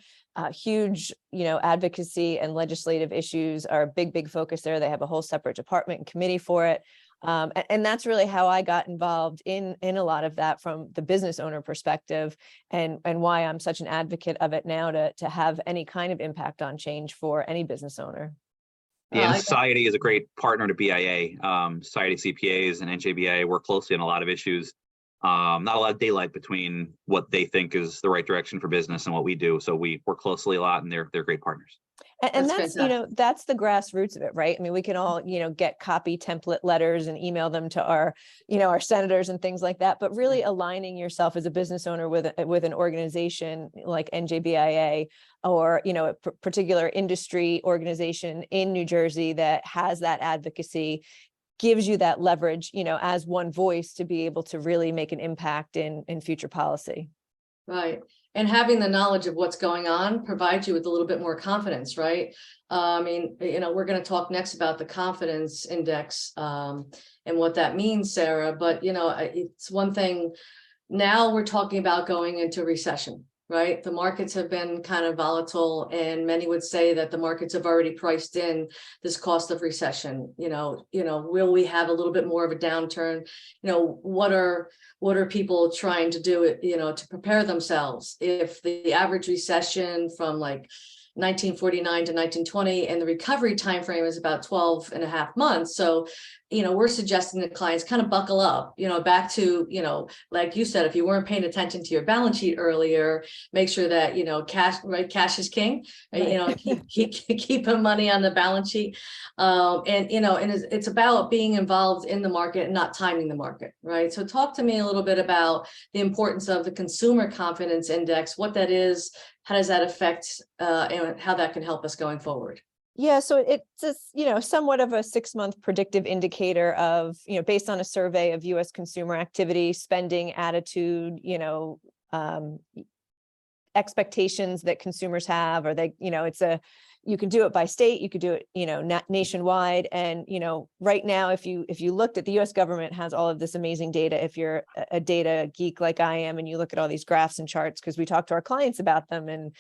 Speaker 4: Huge, advocacy and legislative issues are a big focus there. They have a whole separate department and committee for it. And that's really how I got involved in a lot of that from the business owner perspective, and why I'm such an advocate of it now to have any kind of impact on change for any business owner.
Speaker 5: Yeah, and Society is a great partner to BIA. Society of CPAs and NJBIA work closely on a lot of issues. Not a lot of daylight between what they think is the right direction for business and what we do. So we work closely a lot, and they're great partners.
Speaker 4: And
Speaker 3: That's
Speaker 4: that's, that's the grassroots of it, right? I mean, we can all, get copy template letters and email them to our, our senators and things like that, but really aligning yourself as a business owner with an organization like NJBIA, or, a particular industry organization in New Jersey that has that advocacy, gives you that leverage, as one voice to be able to really make an impact in future policy.
Speaker 3: Right. And having the knowledge of what's going on provides you with a little bit more confidence, right? I mean, we're going to talk next about the confidence index and what that means, Sarah. But, it's one thing. Now we're talking about going into recession, right? The markets have been kind of volatile, and many would say that the markets have already priced in this cost of recession. Will we have a little bit more of a downturn? What are people trying to do, to prepare themselves if the average recession from like 1949 to 1920 and the recovery time frame is about 12 and a half months. So, we're suggesting that clients kind of buckle up, back to, like you said, if you weren't paying attention to your balance sheet earlier, make sure that, cash is king,
Speaker 4: Right.
Speaker 3: keep money on the balance sheet. And it's about being involved in the market and not timing the market, right? So talk to me a little bit about the importance of the consumer confidence index, what that is, how does that affect and how that can help us going forward?
Speaker 4: Yeah, so it's just, somewhat of a 6-month predictive indicator of, based on a survey of US consumer activity, spending attitude, expectations that consumers have, or you can do it by state, you could do it, nationwide. And, right now, if you looked at the US government has all of this amazing data, if you're a data geek like I am, and you look at all these graphs and charts, because we talk to our clients about them and,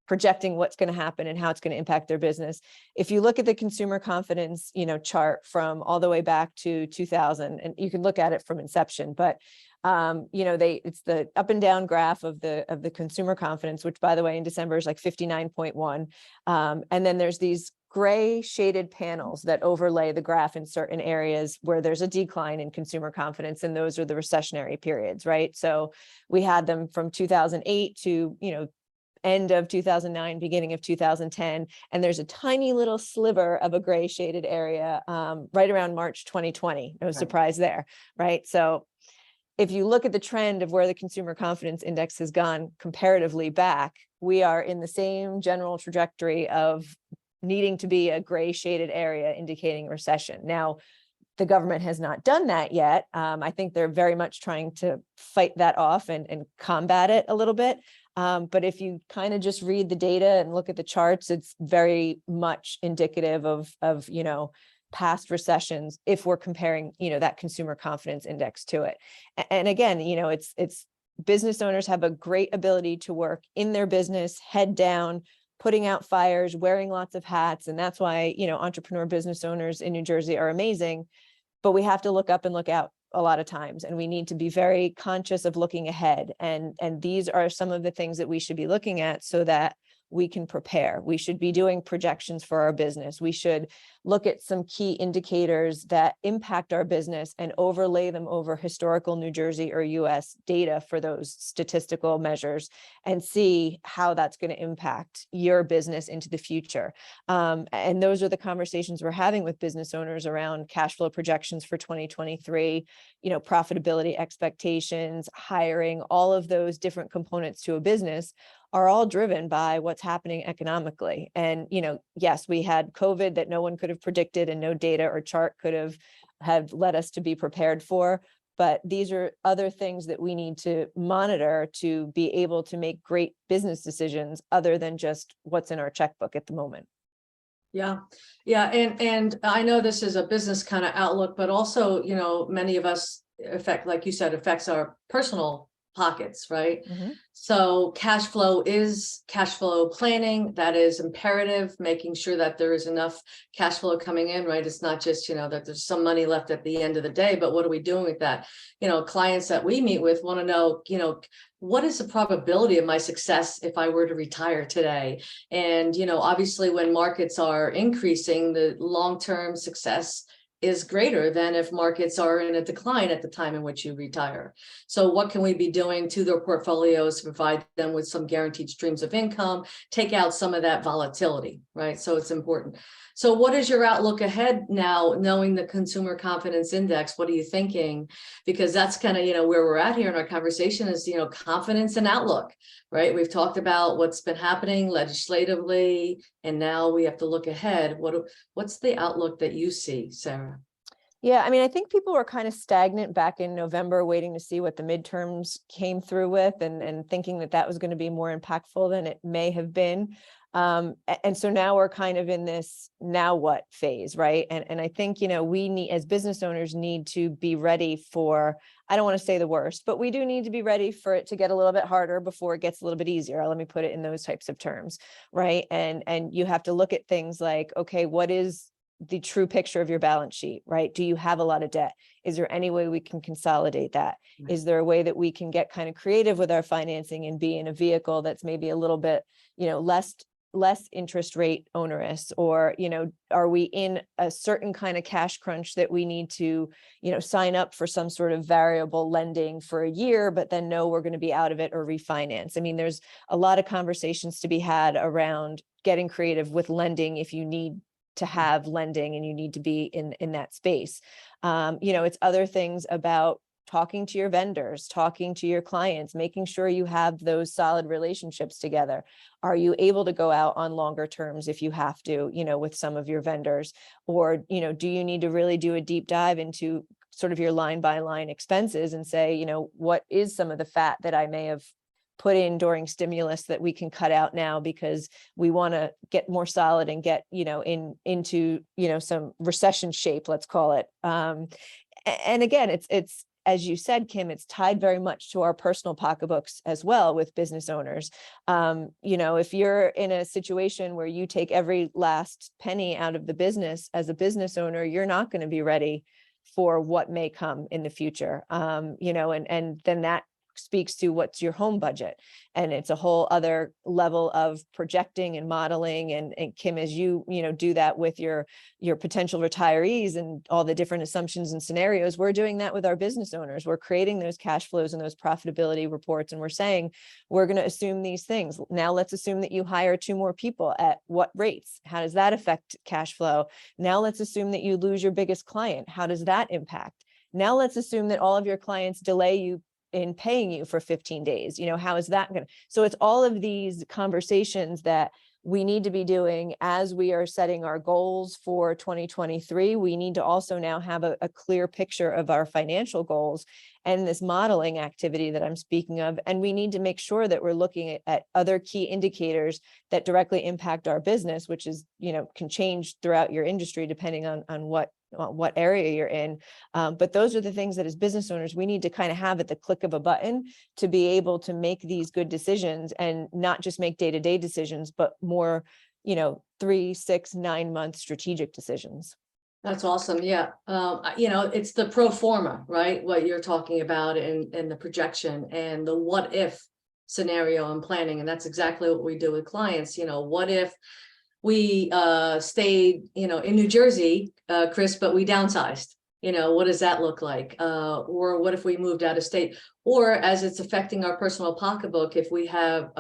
Speaker 4: projecting what's going to happen and how it's going to impact their business. If you look at the consumer confidence, chart from all the way back to 2000, and you can look at it from inception, but it's the up and down graph of the consumer confidence, which, by the way, in December is like 59.1. And then there's these gray shaded panels that overlay the graph in certain areas where there's a decline in consumer confidence, and those are the recessionary periods, right? So we had them from 2008 to end of 2009, beginning of 2010, and there's a tiny little sliver of a gray shaded area right around March 2020. No surprise there, right? So if you look at the trend of where the consumer confidence index has gone comparatively back, we are in the same general trajectory of needing to be a gray shaded area indicating recession. Now, the government has not done that yet. I think they're very much trying to fight that off and combat it a little bit. But if you kind of just read the data and look at the charts, it's very much indicative of past recessions if we're comparing, that consumer confidence index to it. And again, it's business owners have a great ability to work in their business, head down, putting out fires, wearing lots of hats. And that's why, entrepreneur business owners in New Jersey are amazing. But we have to look up and look out a lot of times, and we need to be very conscious of looking ahead. And these are some of the things that we should be looking at so that we can prepare. We should be doing projections for our business. We should look at some key indicators that impact our business and overlay them over historical New Jersey or US data for those statistical measures and see how that's going to impact your business into the future. And those are the conversations we're having with business owners around cash flow projections for 2023, profitability expectations, hiring, all of those different components to a business are all driven by what's happening economically. And, yes, we had COVID that no one could have predicted and no data or chart could have led us to be prepared for. But these are other things that we need to monitor to be able to make great business decisions other than just what's in our checkbook at the moment.
Speaker 3: Yeah. And I know this is a business kind of outlook, but also, many of us like you said, affects our personal pockets, right?
Speaker 4: Mm-hmm.
Speaker 3: So cash flow is cash flow planning. That is imperative, making sure that there is enough cash flow coming in, right? It's not just, that there's some money left at the end of the day, but what are we doing with that? Clients that we meet with want to know, what is the probability of my success if I were to retire today? And, obviously when markets are increasing, the long-term success is greater than if markets are in a decline at the time in which you retire. So what can we be doing to their portfolios to provide them with some guaranteed streams of income, take out some of that volatility, right? So it's important. So what is your outlook ahead now, knowing the consumer confidence index? What are you thinking? Because that's kind of, where we're at here in our conversation is, confidence and outlook, right? We've talked about what's been happening legislatively, and now we have to look ahead. What's the outlook that you see, Sarah?
Speaker 4: Yeah, I mean, I think people were kind of stagnant back in November, waiting to see what the midterms came through with and thinking that that was going to be more impactful than it may have been. And so now we're kind of in this now what phase, right? And I think, we need, as business owners, need to be ready for, I don't want to say the worst, but we do need to be ready for it to get a little bit harder before it gets a little bit easier. Let me put it in those types of terms, right? And you have to look at things like, okay, what is the true picture of your balance sheet, right? Do you have a lot of debt? Is there any way we can consolidate that? Is there a way that we can get kind of creative with our financing and be in a vehicle that's maybe a little bit, less interest rate onerous? Or, are we in a certain kind of cash crunch that we need to, sign up for some sort of variable lending for a year, but then know we're going to be out of it or refinance? I mean, there's a lot of conversations to be had around getting creative with lending if you need to have lending and you need to be in that space. It's other things about talking to your vendors, talking to your clients, making sure you have those solid relationships together. Are you able to go out on longer terms if you have to, with some of your vendors? Or, do you need to really do a deep dive into sort of your line by line expenses and say, what is some of the fat that I may have put in during stimulus that we can cut out now because we want to get more solid and get, into, some recession shape, let's call it. And again, it's, as you said, Kim, it's tied very much to our personal pocketbooks as well with business owners. If you're in a situation where you take every last penny out of the business as a business owner, you're not going to be ready for what may come in the future. And then that speaks to what's your home budget. And it's a whole other level of projecting and modeling. And Kim, as you do that with your potential retirees and all the different assumptions and scenarios, we're doing that with our business owners. We're creating those cash flows and those profitability reports. And we're saying, we're going to assume these things. Now let's assume that you hire 2 more people at what rates? How does that affect cash flow? Now let's assume that you lose your biggest client. How does that impact? Now let's assume that all of your clients delay you in paying you for 15 days. How is that going to? So it's all of these conversations that we need to be doing as we are setting our goals for 2023. We need to also now have a clear picture of our financial goals and this modeling activity that I'm speaking of. And we need to make sure that we're looking at other key indicators that directly impact our business, which is, can change throughout your industry depending on what area you're in. But those are the things that as business owners, we need to kind of have at the click of a button to be able to make these good decisions and not just make day-to-day decisions, but more, 3, 6, 9 month strategic decisions.
Speaker 3: That's awesome. Yeah. It's the pro forma, right? What you're talking about and the projection and the what if scenario and planning. And that's exactly what we do with clients. What if we stayed, in New Jersey, Chris, but we downsized? What does that look like? Or what if we moved out of state? Or as it's affecting our personal pocketbook, if we have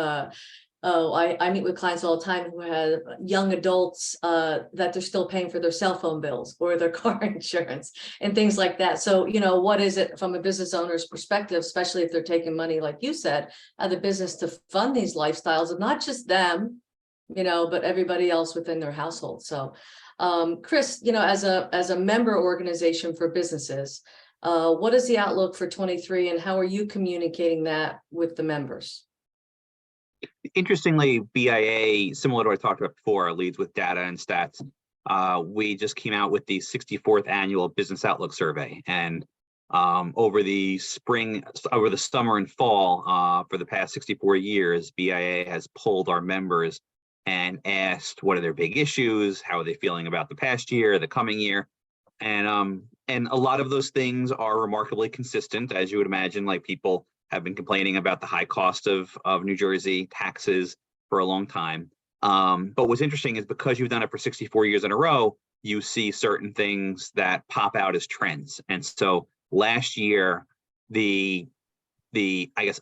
Speaker 3: I meet with clients all the time who have young adults that they're still paying for their cell phone bills or their car insurance and things like that. So, what is it from a business owner's perspective, especially if they're taking money, like you said, out of the business to fund these lifestyles of not just them, but everybody else within their household. So, Chris, as a member organization for businesses, what is the outlook for 23 and how are you communicating that with the members?
Speaker 5: Interestingly, BIA, similar to what I talked about before, leads with data and stats. We just came out with the 64th annual Business Outlook Survey, and over the summer and fall, for the past 64 years, BIA has polled our members and asked what are their big issues, how are they feeling about the past year, the coming year, and a lot of those things are remarkably consistent, as you would imagine. Like, people have been complaining about the high cost of New Jersey taxes for a long time. But what's interesting is because you've done it for 64 years in a row, you see certain things that pop out as trends. And so last year, the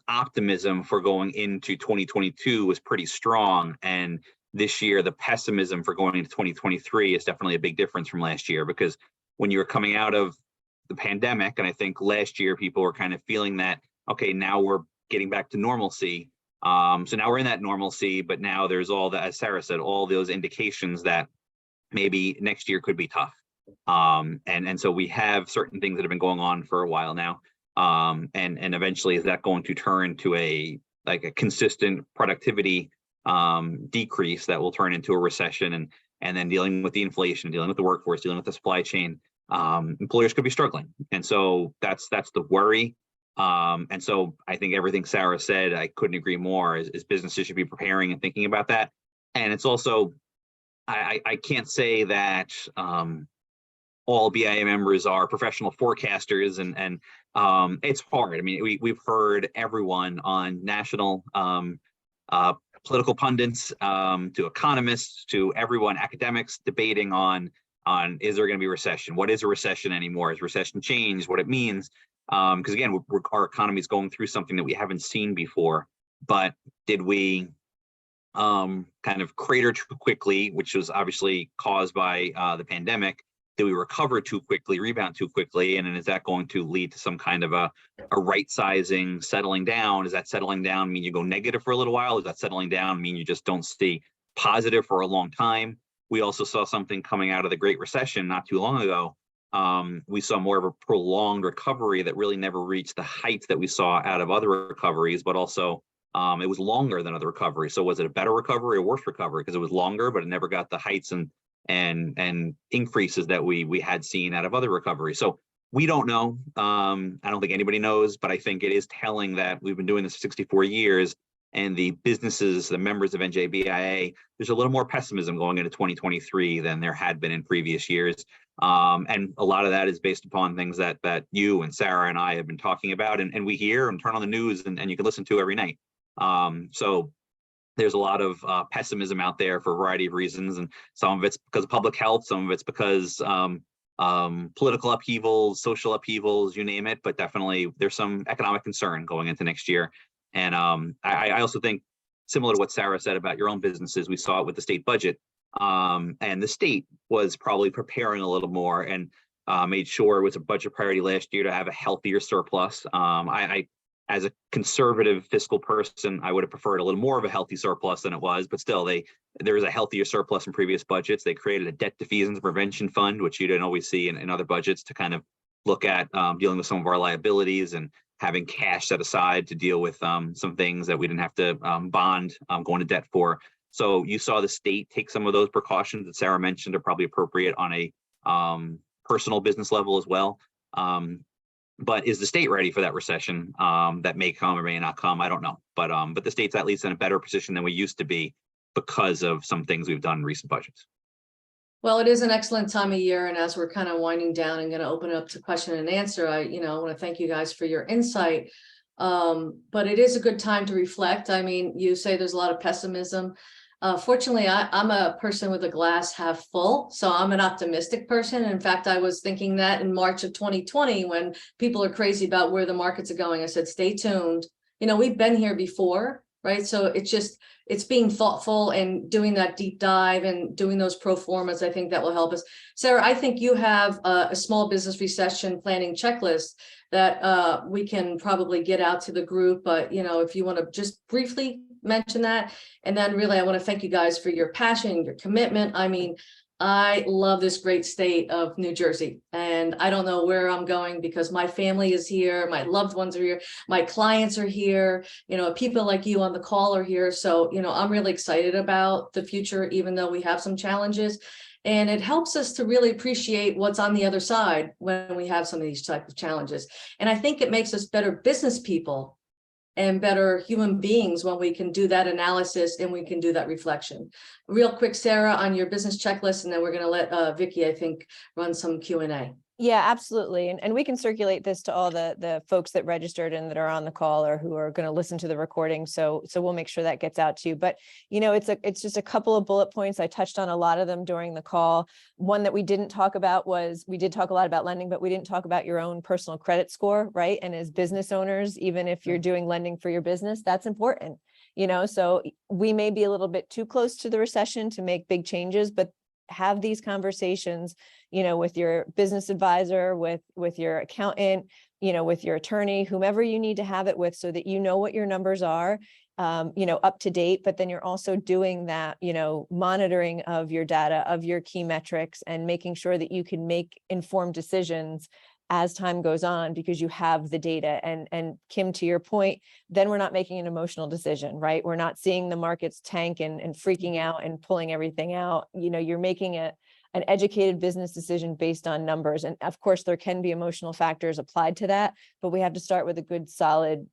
Speaker 5: optimism for going into 2022 was pretty strong. And this year, the pessimism for going into 2023 is definitely a big difference from last year, because when you were coming out of the pandemic, and I think last year people were kind of feeling that, okay, now we're getting back to normalcy. So now we're in that normalcy, but now there's all the, as Sarah said, all those indications that maybe next year could be tough. And so we have certain things that have been going on for a while now. And eventually is that going to turn to a consistent productivity decrease that will turn into a recession, and then dealing with the inflation, dealing with the workforce, dealing with the supply chain, employers could be struggling. And so that's the worry. And so I think everything Sarah said, I couldn't agree more, is businesses should be preparing and thinking about that. And it's also, I can't say that all BIA members are professional forecasters, and it's hard. I mean, we've heard everyone on national political pundits, to economists, to everyone, academics, debating on is there going to be a recession? What is a recession anymore? Has recession changed? What it means? Because again, our economy is going through something that we haven't seen before. But did we kind of crater too quickly, which was obviously caused by the pandemic? Did we recover too quickly, rebound too quickly? And then is that going to lead to some kind of a right sizing, settling down? Does that settling down mean you go negative for a little while? Does that settling down mean you just don't stay positive for a long time? We also saw something coming out of the Great Recession not too long ago. We saw more of a prolonged recovery that really never reached the heights that we saw out of other recoveries, but also it was longer than other recoveries. So was it a better recovery or worse recovery? Because it was longer, but it never got the heights and increases that we had seen out of other recoveries. So we don't know. I don't think anybody knows, but I think it is telling that we've been doing this for 64 years, and the businesses, the members of NJBIA, there's a little more pessimism going into 2023 than there had been in previous years. And a lot of that is based upon things that you and Sarah and I have been talking about, and we hear and turn on the news and you can listen to every night. So there's a lot of pessimism out there for a variety of reasons, and some of it's because of public health, some of it's because political upheavals, social upheavals, you name it. But definitely there's some economic concern going into next year. And I also think, similar to what Sarah said about your own businesses, we saw it with the state budget, and the state was probably preparing a little more and made sure it was a budget priority last year to have a healthier surplus. As a conservative fiscal person, I would have preferred a little more of a healthy surplus than it was, but still there was a healthier surplus in previous budgets. They created a debt defeasance prevention fund, which you didn't always see in other budgets, to kind of look at dealing with some of our liabilities and having cash set aside to deal with some things that we didn't have to bond going to debt for. So you saw the state take some of those precautions that Sarah mentioned are probably appropriate on a personal business level as well. But is the state ready for that recession that may come or may not come? I don't know. But the state's at least in a better position than we used to be because of some things we've done in recent budgets.
Speaker 3: Well, it is an excellent time of year, and as we're kind of winding down and going to open it up to question and answer, I want to thank you guys for your insight. But it is a good time to reflect. I mean, you say there's a lot of pessimism. Fortunately, I'm a person with a glass half full, so I'm an optimistic person. In fact, I was thinking that in March of 2020, when people are crazy about where the markets are going, I said, stay tuned. We've been here before, right? So it's being thoughtful and doing that deep dive and doing those pro formas. I think that will help us. Sarah, I think you have a small business recession planning checklist that we can probably get out to the group. But, if you want to just briefly mention that. And then really, I want to thank you guys for your passion, your commitment. I mean, I love this great state of New Jersey, and I don't know where I'm going because my family is here. My loved ones are here. My clients are here. People like you on the call are here. So, I'm really excited about the future, even though we have some challenges. And it helps us to really appreciate what's on the other side when we have some of these type of challenges. And I think it makes us better business people and better human beings when we can do that analysis and we can do that reflection. Real quick, Sarah, on your business checklist, and then we're going to let Vicky, I think, run some Q&A.
Speaker 4: Yeah, absolutely. And we can circulate this to all the folks that registered and that are on the call or who are going to listen to the recording. So we'll make sure that gets out to you. But, it's just a couple of bullet points. I touched on a lot of them during the call. One that we didn't talk about was, we did talk a lot about lending, but we didn't talk about your own personal credit score, right? And as business owners, even if you're doing lending for your business, that's important. So we may be a little bit too close to the recession to make big changes, but have these conversations, with your business advisor, with your accountant, with your attorney, whomever you need to have it with, so that you know what your numbers are up to date, but then you're also doing that, monitoring of your data, of your key metrics, and making sure that you can make informed decisions as time goes on because you have the data. And Kim, to your point, then we're not making an emotional decision, right? We're not seeing the markets tank and freaking out and pulling everything out. You're making an educated business decision based on numbers. And of course, there can be emotional factors applied to that, but we have to start with a good, solid,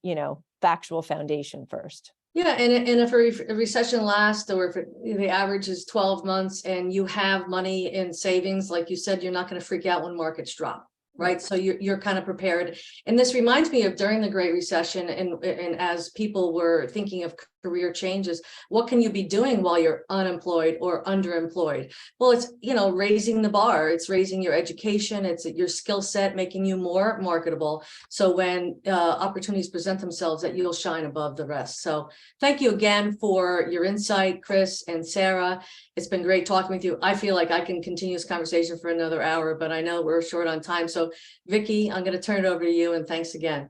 Speaker 4: factual foundation first.
Speaker 3: Yeah, and if a recession lasts, or if the average is 12 months and you have money in savings, like you said, you're not going to freak out when markets drop. Right. So you're kind of prepared. And this reminds me of during the Great Recession and as people were thinking of career changes, what can you be doing while you're unemployed or underemployed? Well, it's, raising the bar, it's raising your education, it's your skill set, making you more marketable. So when opportunities present themselves, that you'll shine above the rest. So thank you again for your insight, Chris and Sarah. It's been great talking with you. I feel like I can continue this conversation for another hour, but I know we're short on time. So Vicki, I'm going to turn it over to you, and thanks again.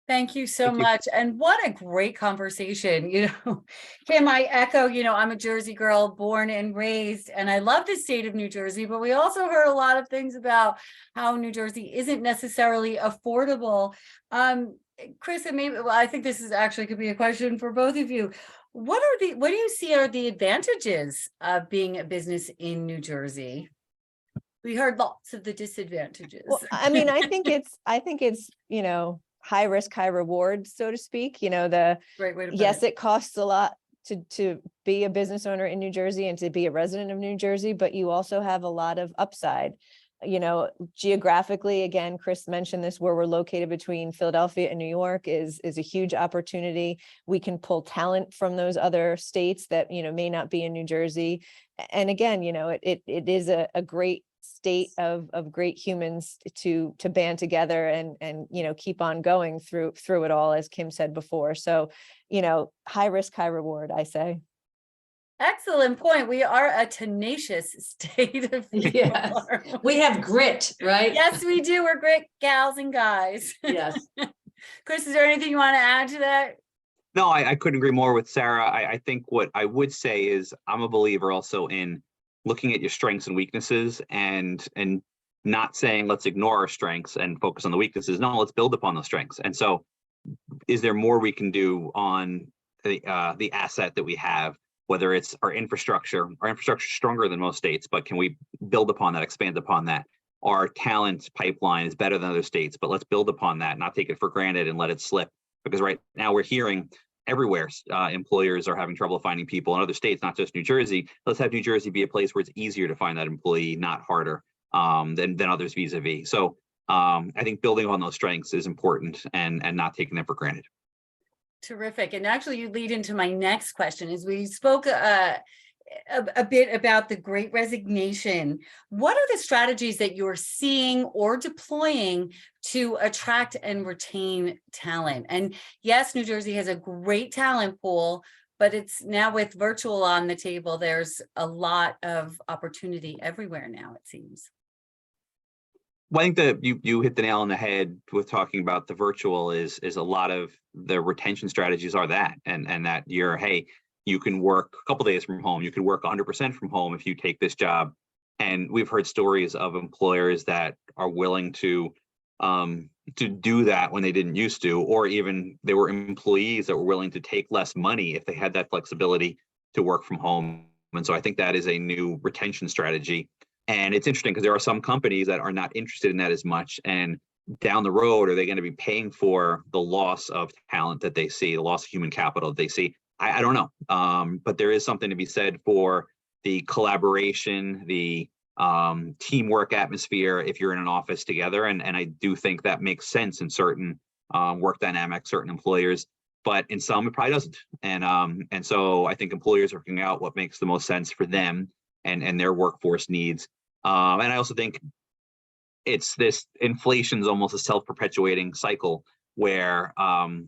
Speaker 6: Thank you so much. And what a great conversation. Kim, I echo, I'm a Jersey girl, born and raised, and I love the state of New Jersey, but we also heard a lot of things about how New Jersey isn't necessarily affordable. Chris, and maybe, I think this is actually could be a question for both of you. What do you see are the advantages of being a business in New Jersey? We heard lots of the disadvantages.
Speaker 4: Well, I mean, I think it's, high risk, high reward, so to speak.
Speaker 6: Great way to put
Speaker 4: yes,
Speaker 6: it.
Speaker 4: it costs a lot to be a business owner in New Jersey and to be a resident of New Jersey, but you also have a lot of upside. Geographically, again, Chris mentioned this, where we're located between Philadelphia and New York is a huge opportunity. We can pull talent from those other states that, may not be in New Jersey. And again, it is a great state of great humans to band together and keep on going through it all, as Kim said before. So, high risk, high reward, I say.
Speaker 6: Excellent point. We are a tenacious state of
Speaker 3: Yes. We have grit, right?
Speaker 6: Yes, we do. We're great gals and guys.
Speaker 3: Yes.
Speaker 6: Chris, is there anything you want to add to that?
Speaker 5: No, I couldn't agree more with Sarah. I think what I would say is I'm a believer also in looking at your strengths and weaknesses and not saying let's ignore our strengths and focus on the weaknesses. No, let's build upon those strengths. And so is there more we can do on the asset that we have, whether it's our infrastructure is stronger than most states, but can we build upon that, expand upon that? Our talent pipeline is better than other states, but let's build upon that, not take it for granted and let it slip. Because right now we're hearing everywhere employers are having trouble finding people in other states, not just New Jersey. Let's have New Jersey be a place where it's easier to find that employee, not harder than others vis-a-vis. So I think building on those strengths is important and not taking them for granted.
Speaker 6: Terrific. And actually you lead into my next question. As we spoke a bit about the Great Resignation, what are the strategies that you're seeing or deploying to attract and retain talent? And yes, New Jersey has a great talent pool, but it's now with virtual on the table, there's a lot of opportunity everywhere now, it seems.
Speaker 5: Well, I think that you hit the nail on the head with talking about the virtual is a lot of the retention strategies are that, and that you can work a couple days from home, you can work 100% from home if you take this job. And we've heard stories of employers that are willing to do that when they didn't used to, or even there were employees that were willing to take less money if they had that flexibility to work from home. And so I think that is a new retention strategy. And it's interesting because there are some companies that are not interested in that as much. And down the road, are they going to be paying for the loss of talent that they see, the loss of human capital that they see? I don't know. But there is something to be said for the collaboration, the teamwork atmosphere if you're in an office together. And I do think that makes sense in certain work dynamics, certain employers, but in some it probably doesn't. And so I think employers are working out what makes the most sense for them and their workforce needs. And I also think it's this inflation's almost a self-perpetuating cycle where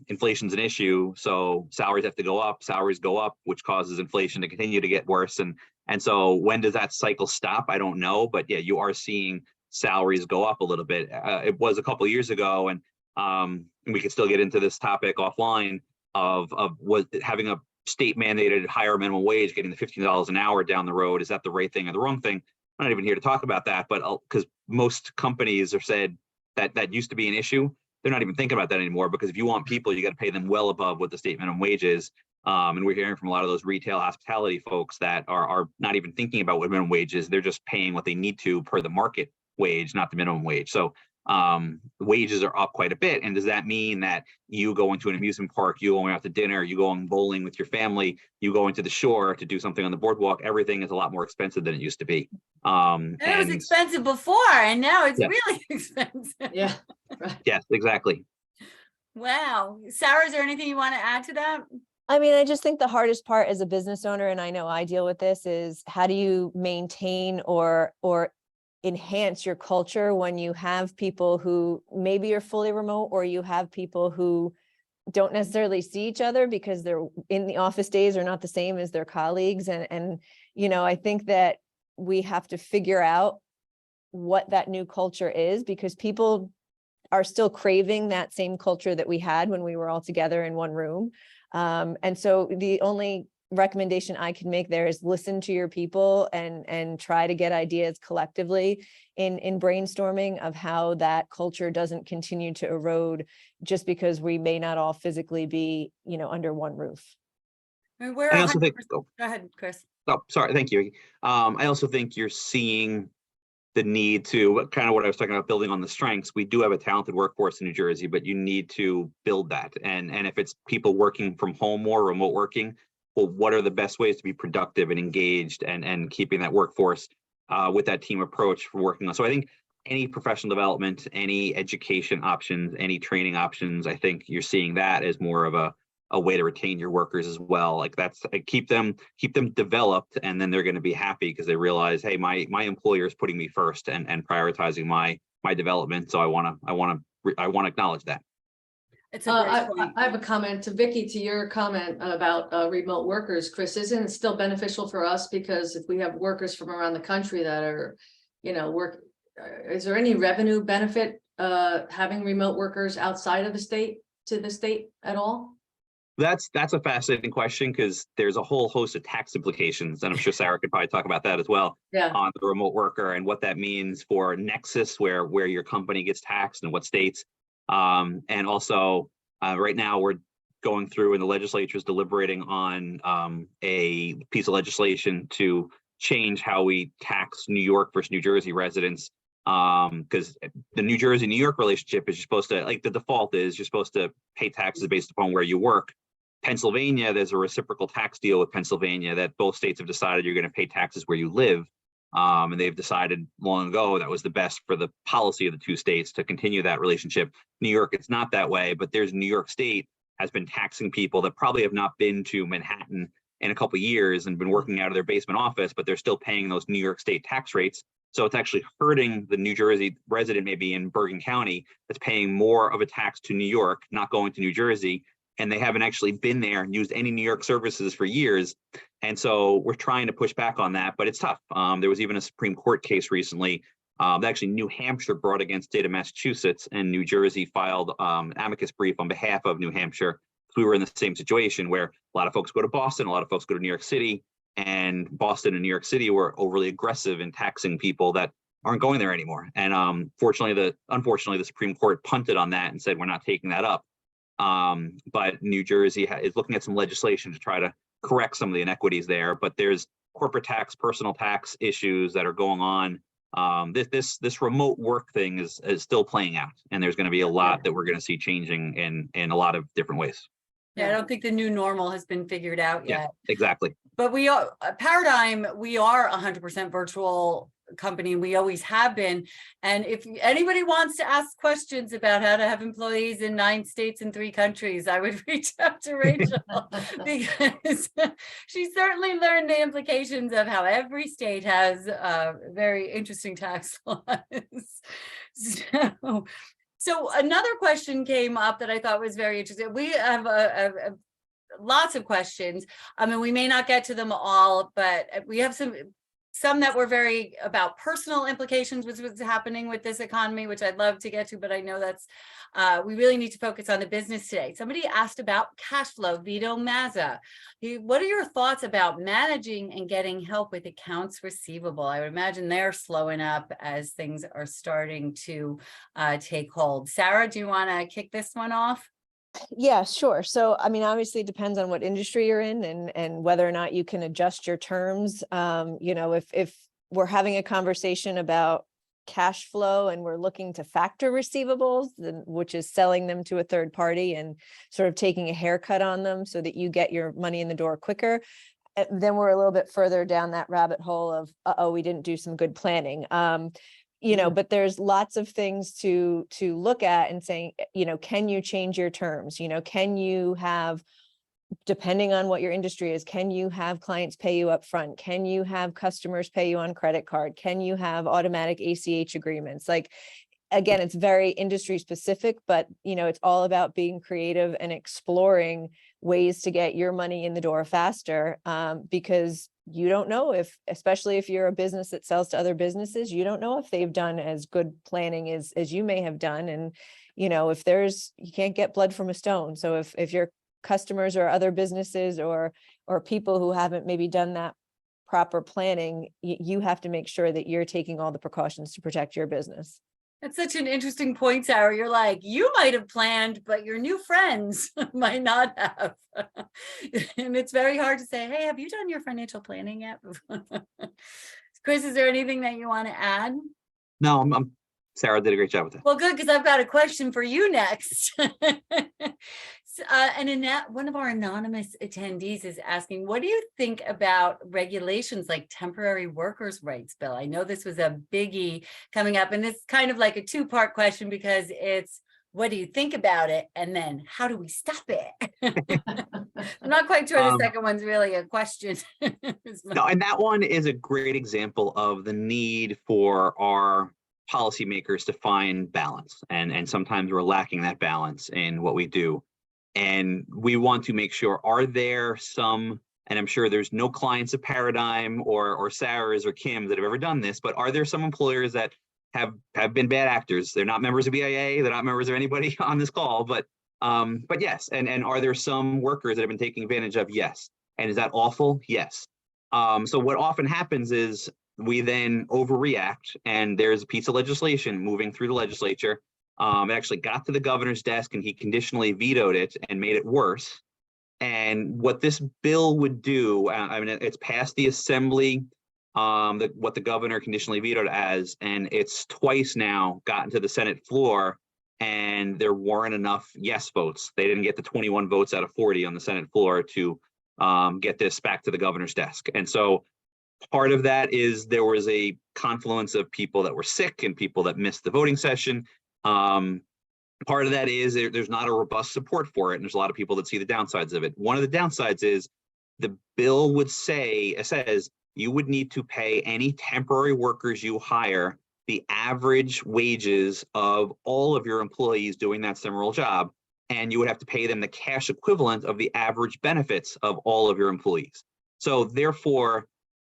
Speaker 5: inflation's an issue. So salaries have to go up, which causes inflation to continue to get worse. And so when does that cycle stop? I don't know. But yeah, you are seeing salaries go up a little bit. It was a couple of years ago, and we could still get into this topic offline. was having a state mandated higher minimum wage, getting the $15 an hour down the road. Is that the right thing or the wrong thing? I'm not even here to talk about that, but because most companies have said that used to be an issue. They're not even thinking about that anymore, because if you want people, you got to pay them well above what the state minimum wage is. And we're hearing from a lot of those retail hospitality folks that are not even thinking about what minimum wage is. They're just paying what they need to per the market wage, not the minimum wage. So wages are up quite a bit. And does that mean that you go into an amusement park, you going out to dinner, you going bowling with your family, you go into the shore to do something on the boardwalk, everything is a lot more expensive than it used to be.
Speaker 6: And it was expensive before, and now it's really expensive.
Speaker 3: Yeah. Right.
Speaker 5: Yes, exactly.
Speaker 6: Wow. Sarah, is there anything you want to add to that?
Speaker 4: I mean, I just think the hardest part as a business owner, and I know I deal with this, is how do you maintain or enhance your culture when you have people who maybe are fully remote, or you have people who don't necessarily see each other because they're in the office days are not the same as their colleagues. And, you know, I think that we have to figure out what that new culture is, because people are still craving that same culture that we had when we were all together in one room. And so the only recommendation I can make there is listen to your people and try to get ideas collectively in brainstorming of how that culture doesn't continue to erode just because we may not all physically be, you know, under one roof.
Speaker 6: I mean, we're
Speaker 5: I also
Speaker 6: 100%.
Speaker 5: think,
Speaker 6: Go ahead, Chris.
Speaker 5: oh, sorry, thank you. I also think you're seeing the need to, kind of what I was talking about, building on the strengths. We do have a talented workforce in New Jersey, but you need to build that. And if it's people working from home more, remote working, well, what are the best ways to be productive and engaged and keeping that workforce with that team approach for working on? So I think any professional development, any education options, any training options, I think you're seeing that as more of a way to retain your workers as well. Like that's keep them developed, and then they're going to be happy because they realize, hey, my employer is putting me first and prioritizing my development. So I want to acknowledge that.
Speaker 6: It's a great point.
Speaker 3: I have a comment to Vicky, to your comment about remote workers. Chris, isn't it still beneficial for us? Because if we have workers from around the country that are, you know, is there any revenue benefit having remote workers outside of the state to the state at all?
Speaker 5: That's a fascinating question, because there's a whole host of tax implications, and I'm sure Sarah could probably talk about that as well.
Speaker 3: Yeah.
Speaker 5: On the remote worker and what that means for Nexus, where your company gets taxed and what states. And also right now we're going through, and the legislature is deliberating on a piece of legislation to change how we tax New York versus New Jersey residents. Because the New Jersey-New York relationship is you're supposed to, like, the default is you're supposed to pay taxes based upon where you work. Pennsylvania, there's a reciprocal tax deal with Pennsylvania that both states have decided you're going to pay taxes where you live. And they've decided long ago that was the best for the policy of the two states to continue that relationship. New York, it's not that way, but there's New York State has been taxing people that probably have not been to Manhattan in a couple of years and been working out of their basement office, but they're still paying those New York State tax rates. So it's actually hurting the New Jersey resident, maybe in Bergen County, that's paying more of a tax to New York, not going to New Jersey. And they haven't actually been there and used any New York services for years. And so we're trying to push back on that, but it's tough. There was even a Supreme Court case recently that actually New Hampshire brought against state of Massachusetts, and New Jersey filed amicus brief on behalf of New Hampshire. We were in the same situation where a lot of folks go to Boston, a lot of folks go to New York City, and Boston and New York City were overly aggressive in taxing people that aren't going there anymore. And unfortunately, the Supreme Court punted on that and said, we're not taking that up. But New Jersey is looking at some legislation to try to correct some of the inequities there. But there's corporate tax, personal tax issues that are going on. This remote work thing is still playing out, and there's going to be a lot that we're going to see changing in a lot of different ways.
Speaker 6: Yeah, I don't think the new normal has been figured out yet.
Speaker 5: Yeah, exactly.
Speaker 6: But we are Paradigm, we are 100% virtual company. We always have been. And if anybody wants to ask questions about how to have employees in 9 states and 3 countries, I would reach out to Rachel because she certainly learned the implications of how every state has very interesting tax laws. So another question came up that I thought was very interesting. We have lots of questions. I mean, we may not get to them all, but we have some some that were very about personal implications, which was happening with this economy, which I'd love to get to, but I know that's, we really need to focus on the business today. Somebody asked about cash flow, Vito Mazza. What are your thoughts about managing and getting help with accounts receivable? I would imagine they're slowing up as things are starting to take hold. Sarah, do you want to kick this one off?
Speaker 4: Yeah, sure. So, I mean, obviously it depends on what industry you're in and whether or not you can adjust your terms. You know, if we're having a conversation about cash flow and we're looking to factor receivables, which is selling them to a third party and sort of taking a haircut on them so that you get your money in the door quicker, then we're a little bit further down that rabbit hole of, oh, we didn't do some good planning. You know, but there's lots of things to look at and saying, you know, can you change your terms? You know, can you have, depending on what your industry is, can you have clients pay you up front? Can you have customers pay you on credit card? Can you have automatic ACH agreements? Like, again, it's very industry specific, but, you know, it's all about being creative and exploring ways to get your money in the door faster, because you don't know if, especially if you're a business that sells to other businesses, you don't know if they've done as good planning as you may have done. And, you know, if you can't get blood from a stone. So if your customers or other businesses or people who haven't maybe done that proper planning, you have to make sure that you're taking all the precautions to protect your business.
Speaker 6: That's such an interesting point, Sarah. You're like, you might have planned, but your new friends might not have. And it's very hard to say, hey, have you done your financial planning yet? Chris, is there anything that you want to add?
Speaker 5: No, Sarah did a great job with that.
Speaker 6: Well, good, because I've got a question for you next. And Annette, one of our anonymous attendees is asking, what do you think about regulations like temporary workers' rights bill? I know this was a biggie coming up, and it's kind of like a two-part question because it's, what do you think about it? And then how do we stop it? I'm not quite sure the second one's really a question.
Speaker 5: No, and that one is a great example of the need for our policymakers to find balance. And sometimes we're lacking that balance in what we do. And we want to make sure, are there some, and I'm sure there's no clients of Paradigm or Sarah's or Kim's that have ever done this, but are there some employers that have been bad actors? They're not members of BIA, they're not members of anybody on this call, but yes. And are there some workers that have been taking advantage of? Yes. And is that awful? Yes. So what often happens is we then overreact, and there's a piece of legislation moving through the legislature. It actually got to the governor's desk and he conditionally vetoed it and made it worse. And what this bill would do, I mean, it's passed the assembly, what the governor conditionally vetoed as, and it's twice now gotten to the Senate floor, and there weren't enough yes votes. They didn't get the 21 votes out of 40 on the Senate floor to get this back to the governor's desk. And so part of that is there was a confluence of people that were sick and people that missed the voting session. Part of that is there's not a robust support for it, and there's a lot of people that see the downsides of it. One of the downsides is the bill says you would need to pay any temporary workers you hire the average wages of all of your employees doing that similar job, and you would have to pay them the cash equivalent of the average benefits of all of your employees. So therefore,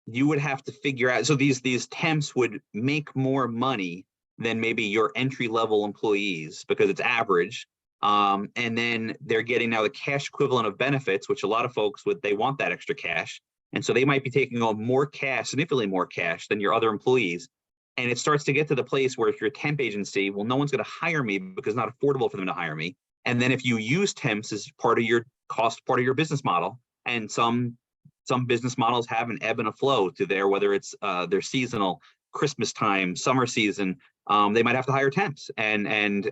Speaker 5: you would have to figure out, so these temps would make more money than maybe your entry-level employees because it's average. And then they're getting now the cash equivalent of benefits, which a lot of folks they want that extra cash. And so they might be taking on more cash, significantly more cash than your other employees. And it starts to get to the place where if you're a temp agency, well, no one's going to hire me because it's not affordable for them to hire me. And then if you use temps as part of your cost, part of your business model, and some business models have an ebb and a flow to whether it's their seasonal, Christmas time, summer season, they might have to hire temps. And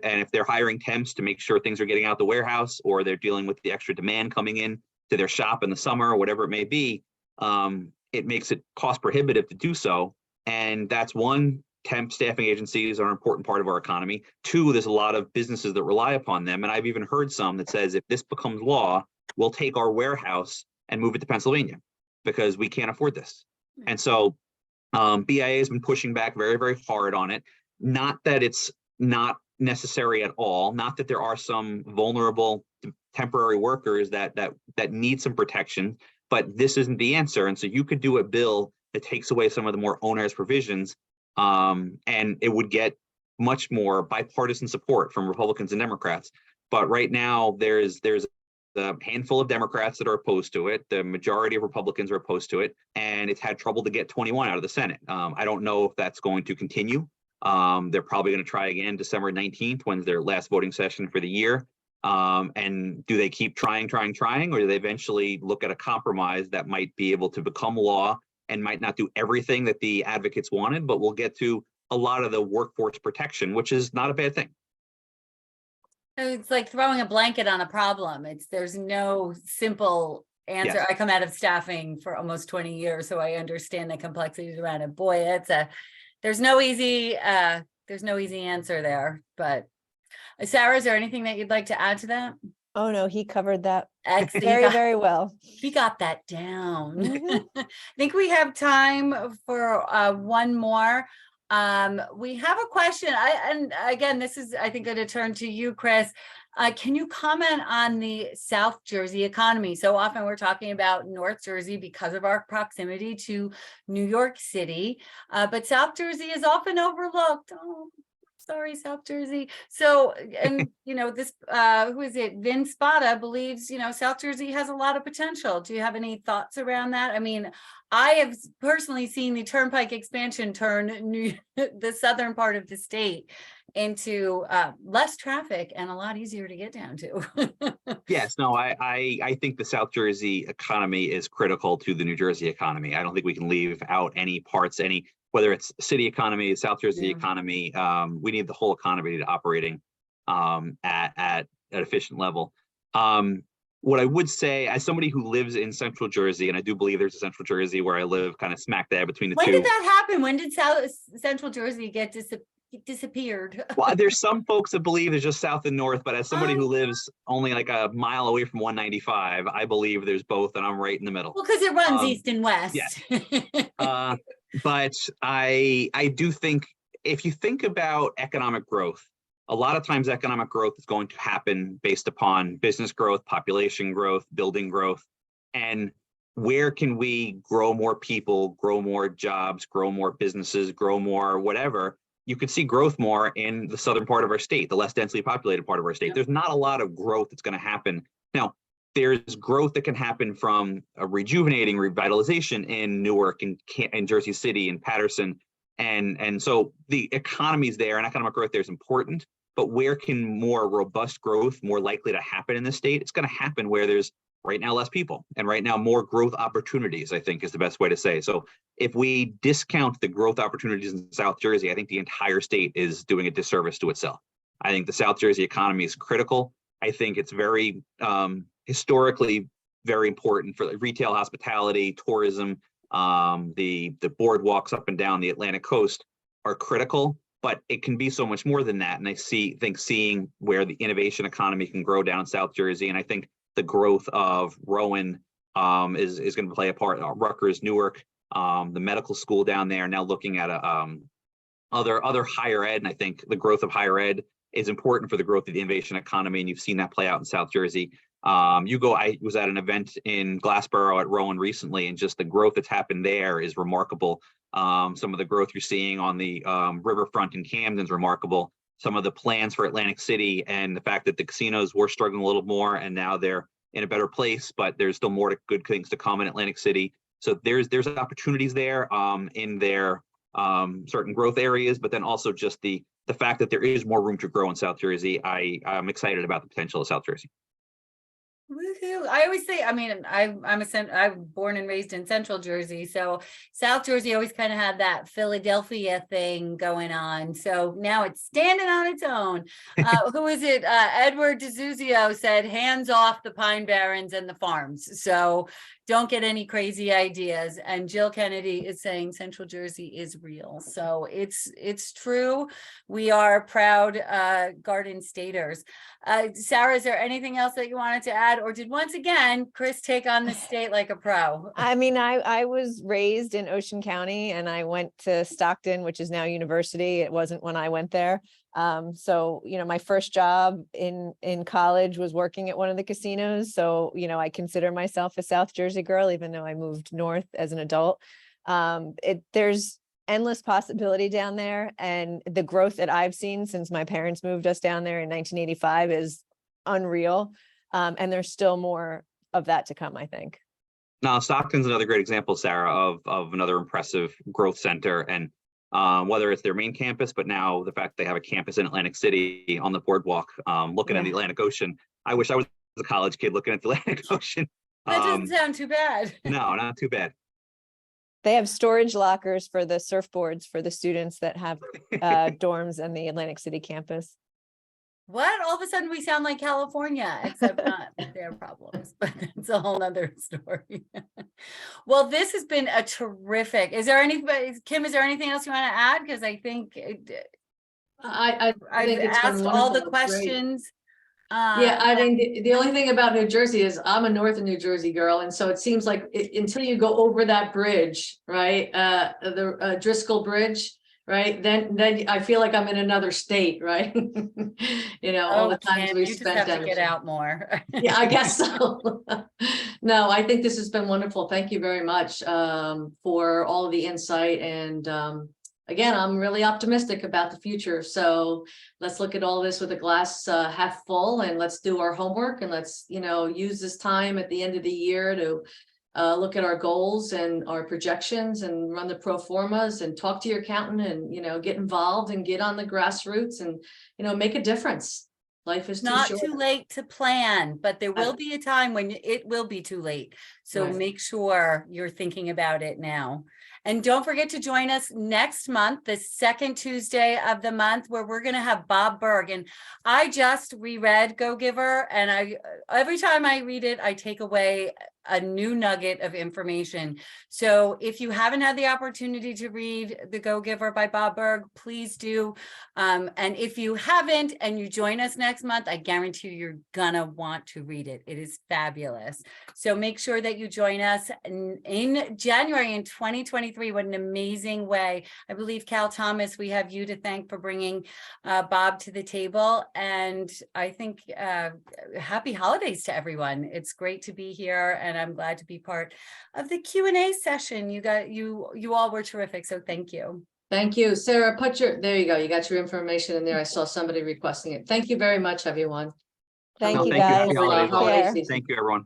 Speaker 5: if they're hiring temps to make sure things are getting out the warehouse, or they're dealing with the extra demand coming in to their shop in the summer or whatever it may be, it makes it cost prohibitive to do so. And that's one, temp staffing agencies are an important part of our economy. Two, there's a lot of businesses that rely upon them. And I've even heard some that says, if this becomes law, we'll take our and move it to Pennsylvania because we can't afford this. And so BIA has been pushing back very, very hard on it. Not that it's not necessary at all, not that there are some vulnerable temporary workers that need some protection, but this isn't the answer. And so you could do a bill that takes away some of the more onerous provisions, and it would get much more bipartisan support from Republicans and Democrats. But right now, there's a handful of Democrats that are opposed to it. The majority of Republicans are opposed to it, and it's had trouble to get 21 out of the Senate. I don't know if that's going to continue. They're probably going to try again December 19th, when's their last voting session for the year. And do they keep trying, or do they eventually look at a compromise that might be able to become law and might not do everything that the advocates wanted, but will get to a lot of the workforce protection, which is not a bad thing.
Speaker 6: It's like throwing a blanket on a problem. There's no simple answer.
Speaker 5: Yes.
Speaker 6: I come out of staffing for almost 20 years, so I understand the complexities around it. Boy, there's no easy answer there. But Sarah, is there anything that you'd like to add to that?
Speaker 4: Oh, no, he covered that
Speaker 6: Excellent.
Speaker 4: very, very well.
Speaker 6: He got that down.
Speaker 4: Mhm.
Speaker 6: I think we have time for one more. We have a question. And again, this is, I think, going to turn to you, Chris. Can you comment on the South Jersey economy? So often we're talking about North Jersey because of our proximity to New York City, but South Jersey is often overlooked. Oh, sorry, South Jersey. So, and this, who is it? Vin Spada believes, South Jersey has a lot of potential. Do you have any thoughts around that? I mean, I have personally seen the Turnpike expansion turn the southern part of the state into less traffic and a lot easier to get down to.
Speaker 5: Yes, no, I think the South Jersey economy is critical to the New Jersey economy. I don't think we can leave out any parts, whether it's city economy, South Jersey economy. We need the whole economy to operating at an efficient level. What I would say, as somebody who lives in Central Jersey, and I do believe there's a Central Jersey where I live, kind of smack dab between the two.
Speaker 6: When did that happen? When did Central Jersey get disappeared?
Speaker 5: Well, there's some folks that believe it's just south and north, but as somebody who lives only like a mile away from 195, I believe there's both, and I'm right in the middle.
Speaker 6: Well, because it runs east and west.
Speaker 5: Yeah. But I do think, if you think about economic growth, a lot of times economic growth is going to happen based upon business growth, population growth, building growth, and where can we grow more people, grow more jobs, grow more businesses, grow more whatever. You could see growth more in the southern part of our state, the less densely populated part of our state. There's not a lot of growth that's going to happen. Now, there's growth that can happen from a rejuvenating revitalization in Newark and Jersey City and Patterson. And so the economy's there, and economic growth there is important, but where can more robust growth more likely to happen in the state? It's going to happen where there's right now less people, and right now more growth opportunities, I think is the best way to say. So if we discount the growth opportunities in South Jersey, I think the entire state is doing a disservice to itself. I think the South Jersey economy is critical. I think it's very historically very important for retail, hospitality, tourism. The boardwalks up and down the Atlantic coast are critical, but it can be so much more than that. And I think seeing where the innovation economy can grow down in South Jersey, and I think the growth of Rowan is going to play a part. Rutgers, Newark, the medical school down there, now looking at other higher ed, and I think the growth of higher ed is important for the growth of the innovation economy, and you've seen that play out in South Jersey. I was at an event in Glassboro at Rowan recently, and just the growth that's happened there is remarkable. Some of the growth you're seeing on the riverfront in Camden is remarkable. Some of the plans for Atlantic City, and the fact that the casinos were struggling a little more and now they're in a better place, but there's still more good things to come in Atlantic City. So there's opportunities there in their certain growth areas, but then also just the fact that there is more room to grow in South Jersey. I'm excited about the potential of South Jersey.
Speaker 6: Woohoo. I always say, I mean, I'm born and raised in Central Jersey, so South Jersey always kind of had that Philadelphia thing going on. So now it's standing on its own. Who is it? Edward DeZuzio said, hands off the Pine Barrens and the farms. So don't get any crazy ideas. And Jill Kennedy is saying Central Jersey is real. So it's true. We are proud Garden Staters. Sarah, is there anything else that you wanted to add? Or did once again, Chris take on the state like a pro?
Speaker 4: I mean, I was raised in Ocean County, and I went to Stockton, which is now University. It wasn't when I went there. So, my first job in college was working at one of the casinos. So, I consider myself a South Jersey girl, even though I moved north as an adult. There's endless possibility down there, and the growth that I've seen since my parents moved us down there in 1985 is unreal. And there's still more of that to come, I think.
Speaker 5: Now, Stockton's another great example, Sarah, of another impressive growth center, and whether it's their main campus, but now the fact they have a campus in Atlantic City on the boardwalk, looking at the Atlantic Ocean. I wish I was a college kid looking at the Atlantic Ocean.
Speaker 6: That doesn't sound too bad.
Speaker 5: No, not too bad.
Speaker 4: They have storage lockers for the surfboards for the students that have dorms in the Atlantic City campus.
Speaker 6: What? All of a sudden we sound like California, except not their problems, but it's a whole nother story. Well, this has been a terrific, Kim, is there anything else you want to add? Because I think
Speaker 3: I
Speaker 6: I've
Speaker 3: think it's been
Speaker 6: asked all the
Speaker 3: wonderful. It's great.
Speaker 6: questions.
Speaker 3: Yeah, I mean, the only thing about New Jersey is I'm a Northern New Jersey girl. And so it seems like until you go over that bridge, right? The Driscoll Bridge, right? Then I feel like I'm in another state, right? You know, all the times
Speaker 6: Kim,
Speaker 3: we
Speaker 6: you just
Speaker 3: spent
Speaker 6: have to
Speaker 3: down
Speaker 6: get
Speaker 3: there.
Speaker 6: out more.
Speaker 3: Yeah, I guess so. No, I think this has been wonderful. Thank you very much for all of the insight. And again, I'm really optimistic about the future. So let's look at all this with a glass half full, and let's do our homework, and let's, you know, use this time at the end of the year to look at our goals and our projections and run the pro formas and talk to your accountant and, you know, get involved and get on the grassroots and, you know, make a difference. Life is
Speaker 6: Not
Speaker 3: too
Speaker 6: too
Speaker 3: short.
Speaker 6: late to plan, but there will be a time when it will be too late. So
Speaker 3: Right.
Speaker 6: make sure you're thinking about it now. And don't forget to join us next month, the second Tuesday of the month, where we're going to have Bob Berg. And I just reread Go Giver, and every time I read it, I take away a new nugget of information. So if you haven't had the opportunity to read The Go Giver by Bob Berg, please do. And if you haven't and you join us next month, I guarantee you're gonna want to read it. It is fabulous. So make sure that you join us in January in 2023. What an amazing way. I believe, Cal Thomas, we have you to thank for bringing Bob to the table. And I think happy holidays to everyone. It's great to be here, and I'm glad to be part of the Q&A session. You all were terrific, so thank you.
Speaker 3: Thank you, Sarah. There you go. You got your information in there. I saw somebody requesting it. Thank you very much, everyone.
Speaker 4: Thank
Speaker 5: No,
Speaker 4: you,
Speaker 5: thank you.
Speaker 4: guys.
Speaker 5: Happy holidays.
Speaker 3: Holiday
Speaker 4: Care.
Speaker 3: season.
Speaker 5: Thank you, everyone.